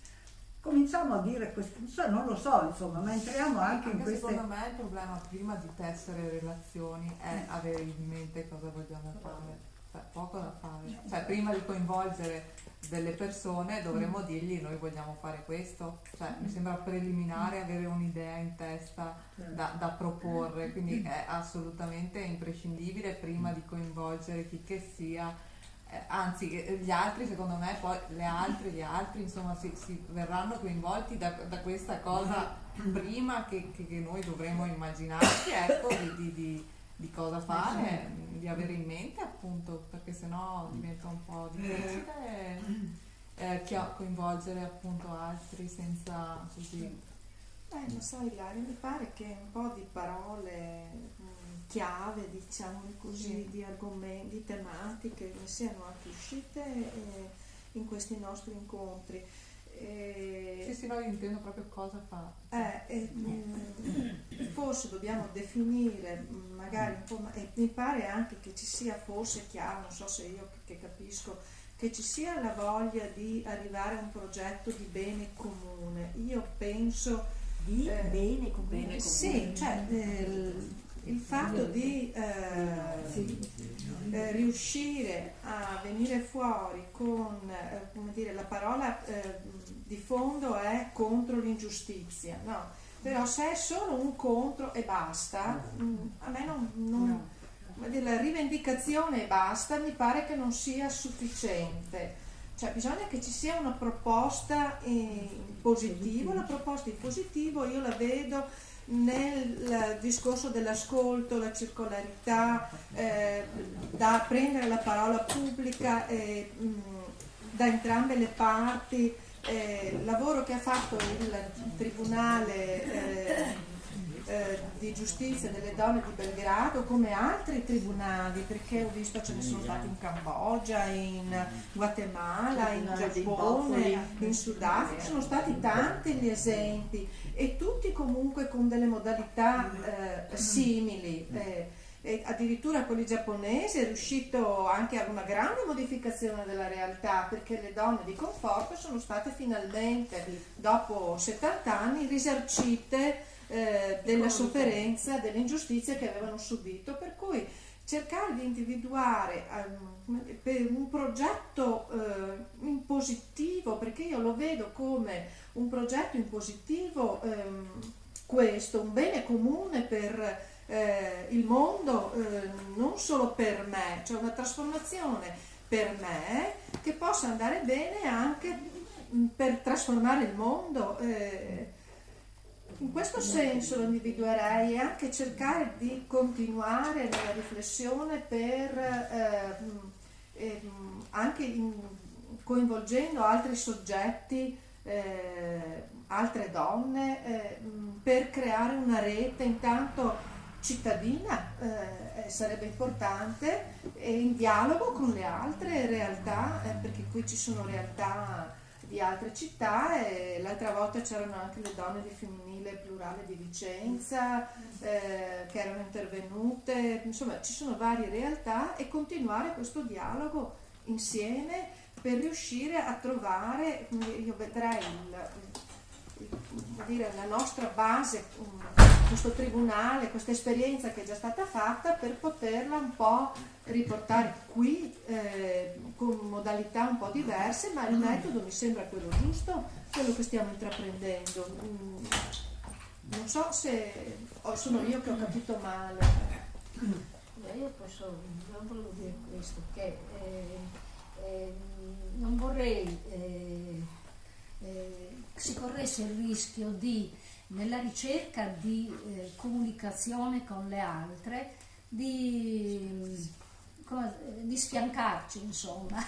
Cominciamo a dire questo, non lo so, insomma, ma entriamo anche in queste... Secondo me il problema prima di tessere relazioni è avere in mente cosa vogliamo fare. Poco da fare, cioè prima di coinvolgere delle persone dovremmo dirgli noi vogliamo fare questo, cioè mi sembra preliminare avere un'idea in testa da proporre, quindi è assolutamente imprescindibile prima di coinvolgere chi che sia, anzi gli altri secondo me poi gli altri insomma si verranno coinvolti da questa cosa prima che noi dovremmo immaginarci, ecco, di cosa fare, di avere in mente appunto, perché sennò diventa un po' difficile coinvolgere appunto altri senza così. Non so Ilaria, mi pare che un po' di parole chiave, diciamo così, di argomenti, di tematiche ne siano anche uscite in questi nostri incontri. Sì, no, io intendo proprio cosa fa. Forse dobbiamo definire magari un po', e mi pare anche che ci sia forse chiaro, non so se io che capisco, che ci sia la voglia di arrivare a un progetto di bene comune. Io penso di bene comune. Sì, cioè il fatto di riuscire a venire fuori con, come dire, la parola di fondo è contro l'ingiustizia, no? Però se è solo un contro e basta, a me non la rivendicazione e basta mi pare che non sia sufficiente. Cioè bisogna che ci sia una proposta in positivo. La proposta in positivo io la vedo nel discorso dell'ascolto, la circolarità, da prendere la parola pubblica da entrambe le parti, il lavoro che ha fatto il Tribunale di giustizia delle donne di Belgrado, come altri tribunali, perché ho visto ce ne sono stati in Cambogia, in Guatemala, in Giappone, in Sudafrica, sono stati tanti gli esempi e tutti comunque con delle modalità simili. E addirittura quelli giapponesi è riuscito anche a una grande modificazione della realtà, perché le donne di conforto sono state finalmente, dopo 70 anni, risarcite della sofferenza, dell'ingiustizia che avevano subito, per cui cercare di individuare per un progetto in positivo, perché io lo vedo come un progetto in positivo, questo, un bene comune per il mondo, non solo per me, cioè una trasformazione per me che possa andare bene anche per trasformare il mondo. in questo senso lo individuerei, e anche cercare di continuare nella riflessione per anche coinvolgendo altri soggetti, altre donne, per creare una rete intanto cittadina, sarebbe importante, e in dialogo con le altre realtà, perché qui ci sono realtà di altre città, e l'altra volta c'erano anche le donne di Femminile Plurale di Vicenza che erano intervenute, insomma ci sono varie realtà, e continuare questo dialogo insieme per riuscire a trovare, io vedrei la nostra base, questo tribunale, questa esperienza che è già stata fatta, per poterla un po' riportare qui con modalità un po' diverse, ma il metodo mi sembra quello giusto, quello che stiamo intraprendendo. Non so se sono io che ho capito male. Io volevo dire questo, che non vorrei si corresse il rischio di, nella ricerca di comunicazione con le altre, di sfiancarci, insomma,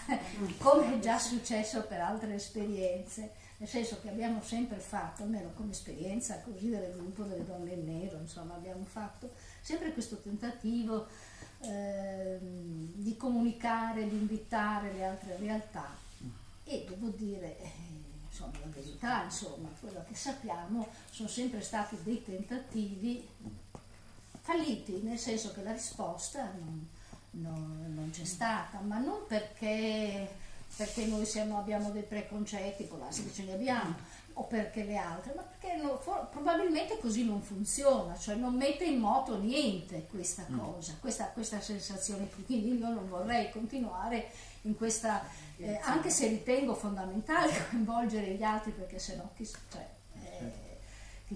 come è già successo per altre esperienze, nel senso che abbiamo sempre fatto, almeno come esperienza così del gruppo delle donne in nero, insomma, abbiamo fatto sempre questo tentativo di comunicare, di invitare le altre realtà, e devo dire, insomma, la verità, insomma, quello che sappiamo, sono sempre stati dei tentativi falliti, nel senso che la risposta non c'è stata, ma non perché noi abbiamo dei preconcetti, può darsi che ce li abbiamo, o perché le altre, ma perché probabilmente così non funziona, cioè non mette in moto niente questa cosa, questa sensazione qui. Quindi io non vorrei continuare in questa, anche se ritengo fondamentale coinvolgere gli altri, perché sennò che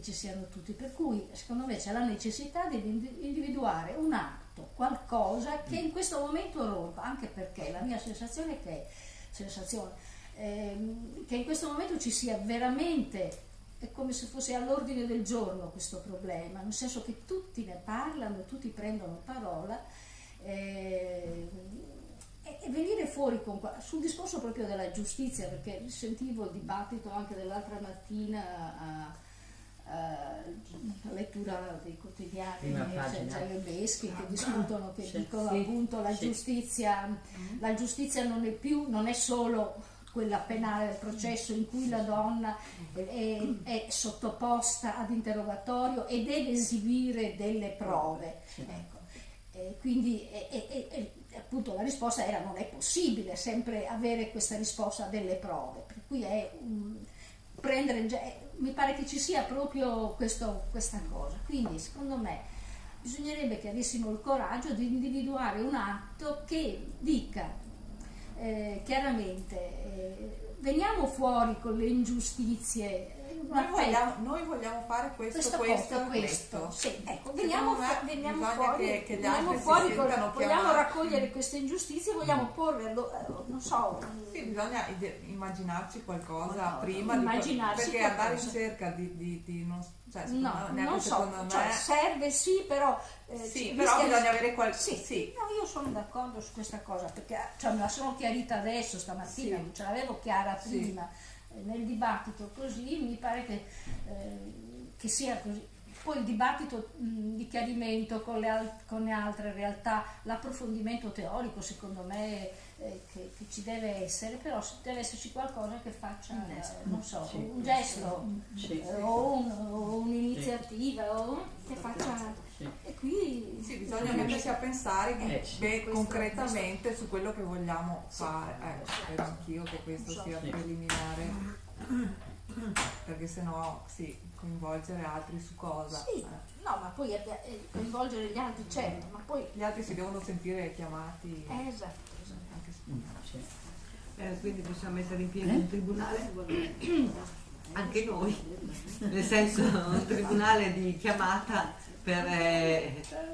ci siano tutti, per cui secondo me c'è la necessità di individuare un atto, qualcosa che in questo momento rompa, anche perché la mia sensazione è che in questo momento ci sia veramente, è come se fosse all'ordine del giorno questo problema, nel senso che tutti ne parlano, tutti prendono parola, e venire fuori sul discorso proprio della giustizia, perché sentivo il dibattito anche dell'altra mattina a lettura dei quotidiani giallobeschi che discutono, che dicono appunto la giustizia non è solo quella penale del processo in cui la donna è sottoposta ad interrogatorio e deve esibire delle prove, ecco. Quindi appunto la risposta era: non è possibile sempre avere questa risposta delle prove, per cui è mi pare che ci sia proprio questa cosa. Quindi secondo me bisognerebbe che avessimo il coraggio di individuare un atto che dica chiaramente veniamo fuori con le ingiustizie. Noi vogliamo fare questo. Sì, ecco, veniamo fuori, vogliamo raccogliere queste ingiustizie, vogliamo porre, non so. Sì, bisogna immaginarci qualcosa prima, perché andare in cerca di non so, cioè, serve sì, però però bisogna avere qualcosa. Sì. No, io sono d'accordo su questa cosa, perché me la sono chiarita adesso, stamattina, non ce l'avevo chiara prima. Nel dibattito così mi pare che sia così. Poi il dibattito di chiarimento con le altre realtà, l'approfondimento teorico secondo me che ci deve essere, però deve esserci qualcosa che faccia non so, un gesto o un'iniziativa che faccia. E qui bisogna mettersi a pensare concretamente su quello che vogliamo fare. Spero anch'io che questo sia preliminare, perché sennò coinvolgere altri su cosa? No, ma poi coinvolgere gli altri certo, ma poi gli altri si devono sentire chiamati. Esatto. Quindi possiamo mettere in piedi un tribunale, anche noi, nel senso un tribunale di chiamata per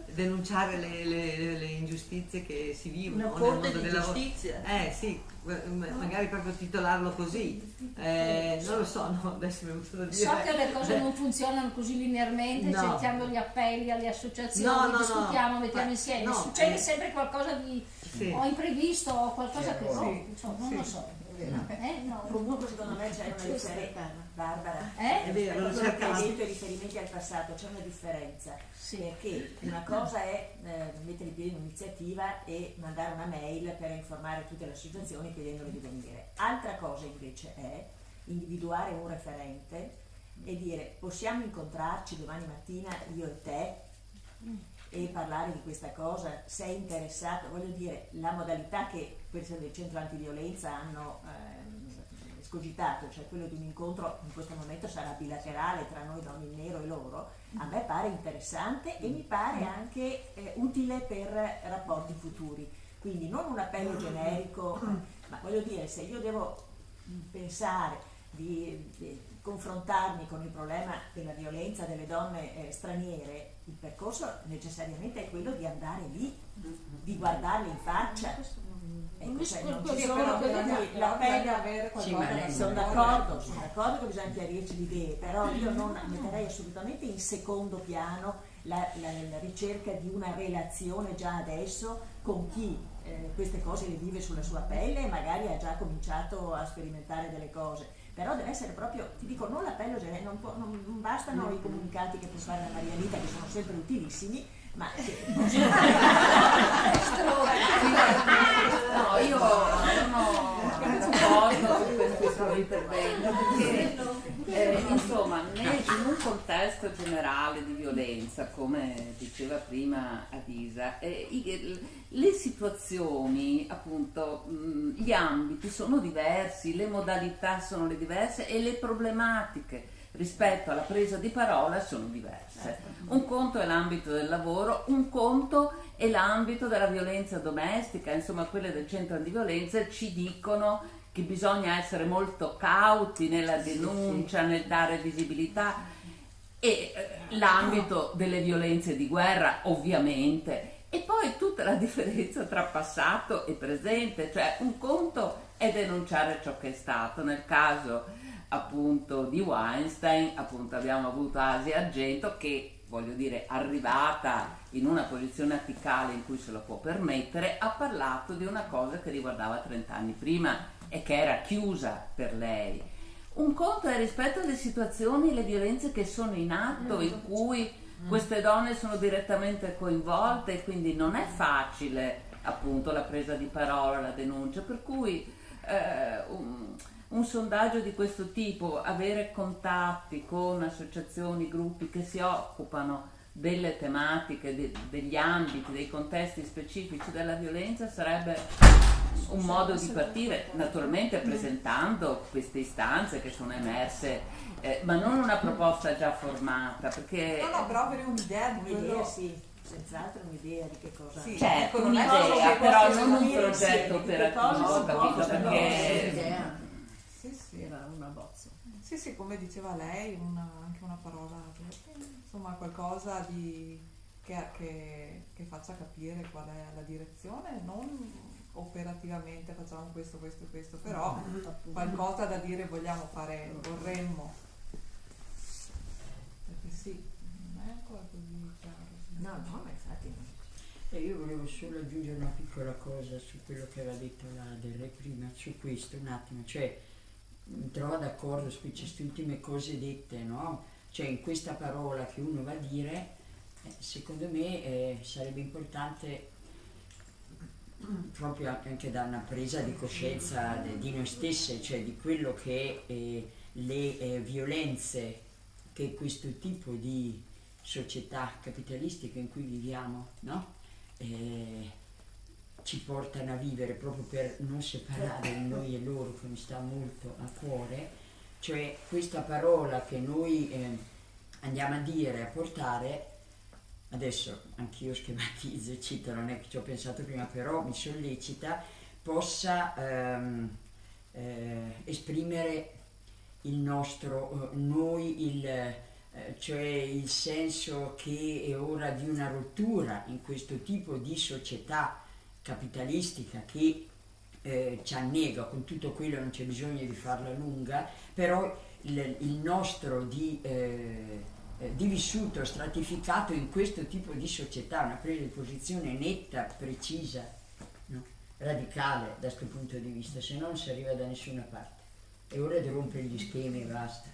denunciare le ingiustizie che si vivono Una nel corte mondo di del lavoro. giustizia. Sì, magari proprio titolarlo così. Non lo so, no, adesso mi è venuto da dire. So che le cose non funzionano così linearmente, No. sentiamo gli appelli alle associazioni, No, discutiamo, mettiamo insieme, no, succede sempre qualcosa di sì. o imprevisto o qualcosa che Sì. no, insomma, non lo so. No. Comunque secondo me c'è una differenza, Barbara, È vero, lo quello che hai cercavo. detto i riferimenti al passato, c'è una differenza, perché una cosa è mettere in piedi un'iniziativa e mandare una mail per informare tutte le associazioni chiedendole di venire, altra cosa invece è individuare un referente e dire possiamo incontrarci domani mattina io e te e parlare di questa cosa, sei interessato, voglio dire, la modalità che questi del centro antiviolenza hanno escogitato, cioè quello di un incontro in questo momento sarà bilaterale tra noi donne in nero e loro, a me pare interessante e mi pare anche utile per rapporti futuri, quindi non un appello generico, ma voglio dire, se io devo pensare di confrontarmi con il problema della violenza delle donne straniere, il percorso necessariamente è quello di andare lì, di guardarle in faccia. Ecco, cioè, non ci sono l'appello. Sono d'accordo che bisogna chiarirci le idee, però io non metterei assolutamente in secondo piano la ricerca di una relazione già adesso con chi queste cose le vive sulla sua pelle e magari ha già cominciato a sperimentare delle cose. Però deve essere proprio, ti dico, non l'appello generico, non bastano i comunicati che può fare la Marianita, che sono sempre utilissimi, ma che No, io sono d'accordo su questo suo intervento perché insomma in un contesto generale di violenza, come diceva prima Adisa, le situazioni, appunto, gli ambiti sono diversi, le modalità sono le diverse e le problematiche rispetto alla presa di parola sono diverse. Un conto è l'ambito del lavoro, un conto è l'ambito della violenza domestica, insomma quelle del centro antiviolenza ci dicono che bisogna essere molto cauti nella denuncia, nel dare visibilità, e l'ambito delle violenze di guerra ovviamente, e poi tutta la differenza tra passato e presente, cioè un conto è denunciare ciò che è stato, nel caso appunto di Weinstein, appunto abbiamo avuto Asia Argento che, voglio dire, arrivata in una posizione apicale in cui se lo può permettere, ha parlato di una cosa che riguardava 30 anni prima e che era chiusa per lei. Un conto è rispetto alle situazioni, le violenze che sono in atto, in cui queste donne sono direttamente coinvolte e quindi non è facile appunto la presa di parola, la denuncia, per cui un sondaggio di questo tipo, avere contatti con associazioni, gruppi che si occupano delle tematiche, degli ambiti, dei contesti specifici della violenza sarebbe un modo di partire, naturalmente presentando queste istanze che sono emerse, ma non una proposta già formata, perché no, però avere un'idea di quello. Sì, senz'altro un'idea di che cosa. Sì, certo, non è un'idea, che però possa non un venire progetto insieme, operativo, capito? Perché sì, era una bozza. Sì, come diceva lei, anche una parola, insomma qualcosa che faccia capire qual è la direzione, non operativamente facciamo questo, però qualcosa da dire vogliamo fare, vorremmo. Perché sì, non è ancora così chiaro. No, ma infatti no. E io volevo solo aggiungere una piccola cosa su quello che aveva detto la Del Re prima, su questo un attimo, cioè mi trovo d'accordo su queste ultime cose dette, no? Cioè in questa parola che uno va a dire, secondo me sarebbe importante proprio anche da una presa di coscienza di noi stesse, cioè di quello che le violenze che questo tipo di società capitalistica in cui viviamo, no? Ci portano a vivere, proprio per non separare noi e loro, che mi sta molto a cuore, cioè questa parola che noi andiamo a dire, a portare, adesso anch'io schematizzo e cito, non è che ci ho pensato prima, però mi sollecita, possa esprimere il nostro, noi, cioè il senso che è ora di una rottura in questo tipo di società capitalistica che ci annega. Con tutto quello non c'è bisogno di farla lunga, però il nostro di vissuto stratificato in questo tipo di società, una presa di posizione netta, precisa, no? Radicale da questo punto di vista, se no non si arriva da nessuna parte. È ora di rompere gli schemi e basta.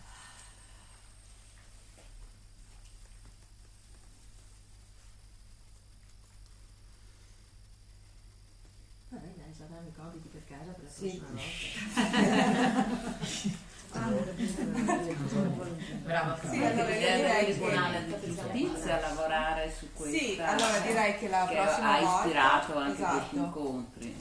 Vabbè, dai, saranno i compiti per casa per la Sì. prossima volta. Brava, sì, allora direi il Tribunale di Giustizia a lavorare su questa. Sì, allora direi che la prossima ha volta ispirato anche esatto. questi incontri.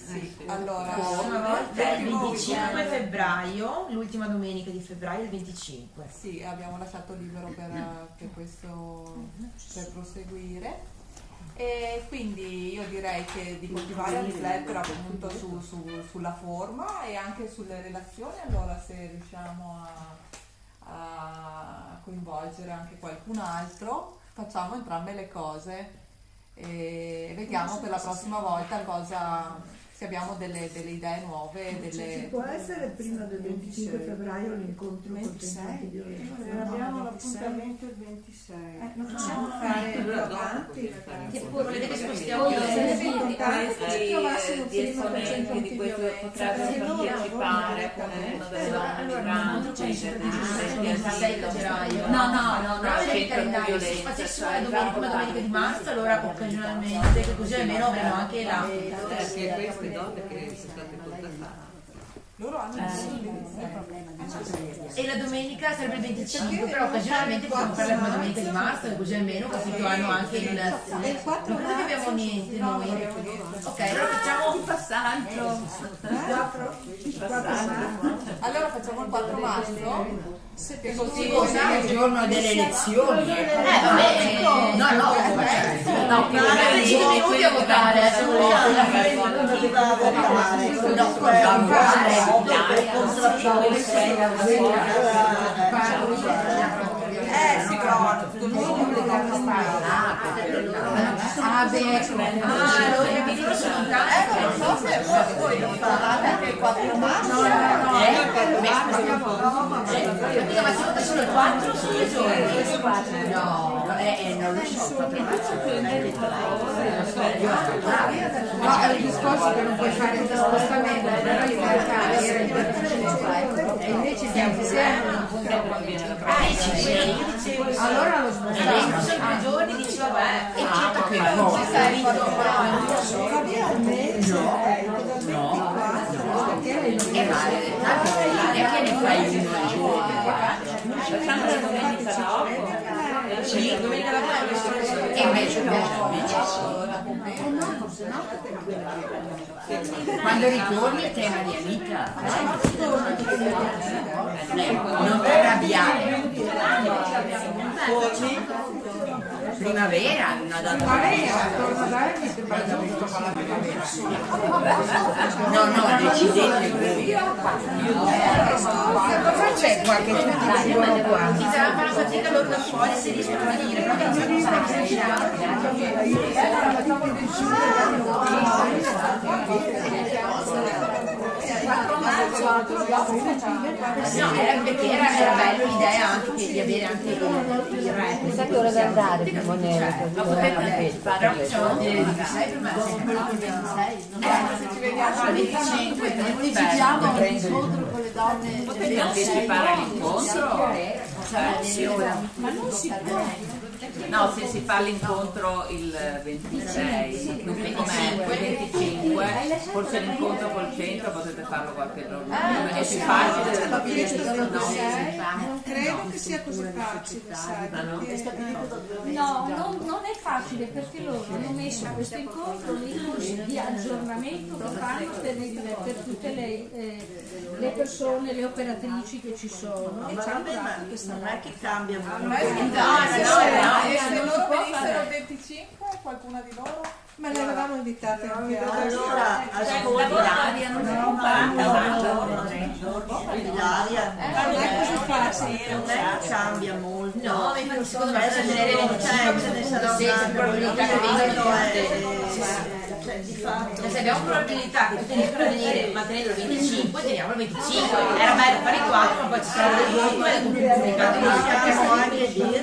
Sì, allora il 25 febbraio, l'ultima domenica di febbraio, il 25. Sì, abbiamo lasciato libero per questo, per proseguire. E quindi io direi che di continuare a riflettere appunto sulla forma e anche sulle relazioni, allora se riusciamo a coinvolgere anche qualcun altro, facciamo entrambe le cose e vediamo per la prossima volta se abbiamo delle idee nuove. Ci può essere prima del 25 febbraio l'incontro con centri di violenza? Abbiamo l'appuntamento il 26. Non possiamo fare più avanti? Volete che spostiamo Gli esponenti di questo potrebbero partecipare a qualcuno delle donne migranti, No, il calendario, se facessimo la domenica di marzo, allora occasionalmente, che così almeno avremo anche la... Perché queste donne che sono state contattate loro hanno e la domenica sarebbe il 25, però occasionalmente possiamo fare la domenica di marzo, così almeno capito hanno anche il 4. Non credo che abbiamo niente noi. Ok, allora facciamo il passaggio. Allora facciamo il 4 marzo. Che così è il giorno delle elezioni. Vabbè, no, prima 5 minuti a votare. Si provano, tutto il mondo allora i video sono tanti. Non so se voi non parlate anche il 4 marzo. Ma sono il 4 o sono i giorni? No, non lo so, 4 marzo. No, è il discorso che non puoi fare il spostamento, però in realtà era il 25 e invece siamo insieme. Allora lo spostiamo. Sono 3 giorni, dici vabbè, e certo che cosa? Perché ne fai uno al giorno? Facciamo la domenica dopo. Sì, domenica dopo e invece quando ritorni il tema di Anita non ti arrabbiare, primavera una data no, decidete voi. Cosa c'è qualche buono qua? Si sarà fare fatica loro da fuori se riescono a venire, però non so no, era perché era bella l'idea anche di avere anche il rap. Sai che ora da andare per Monero? Ma potete fare facciamo dire il 26 per me, se quello che il 26 ci vediamo al 25 decidiamo l'incontro con le donne. Potete anticipare l'incontro? Ma non si può. No, se si fa l'incontro il 26, quindi com'è il 25, forse l'incontro col centro potete farlo qualche giorno prima, è più facile da capire. Non credo che sia così facile, sai. No, non è facile perché loro hanno messo questo incontro nei corsi di aggiornamento che fanno per tutte le persone, le operatrici che ci sono. E c'hanno dato questa non è che cambia no, e se loro venissero il 25, qualcuna di loro? Ma le avevamo invitate anche allora ascolta, Ilaria, non è così facile, non è che cambia molto. No, infatti secondo me bisogna tenere senza probabilità che se abbiamo probabilità che tutti riescono a venire mantenendo il 25, teniamo il 25. Era bello fare i 4, ma poi ci sarà del 2 e è complicato. Possiamo anche dire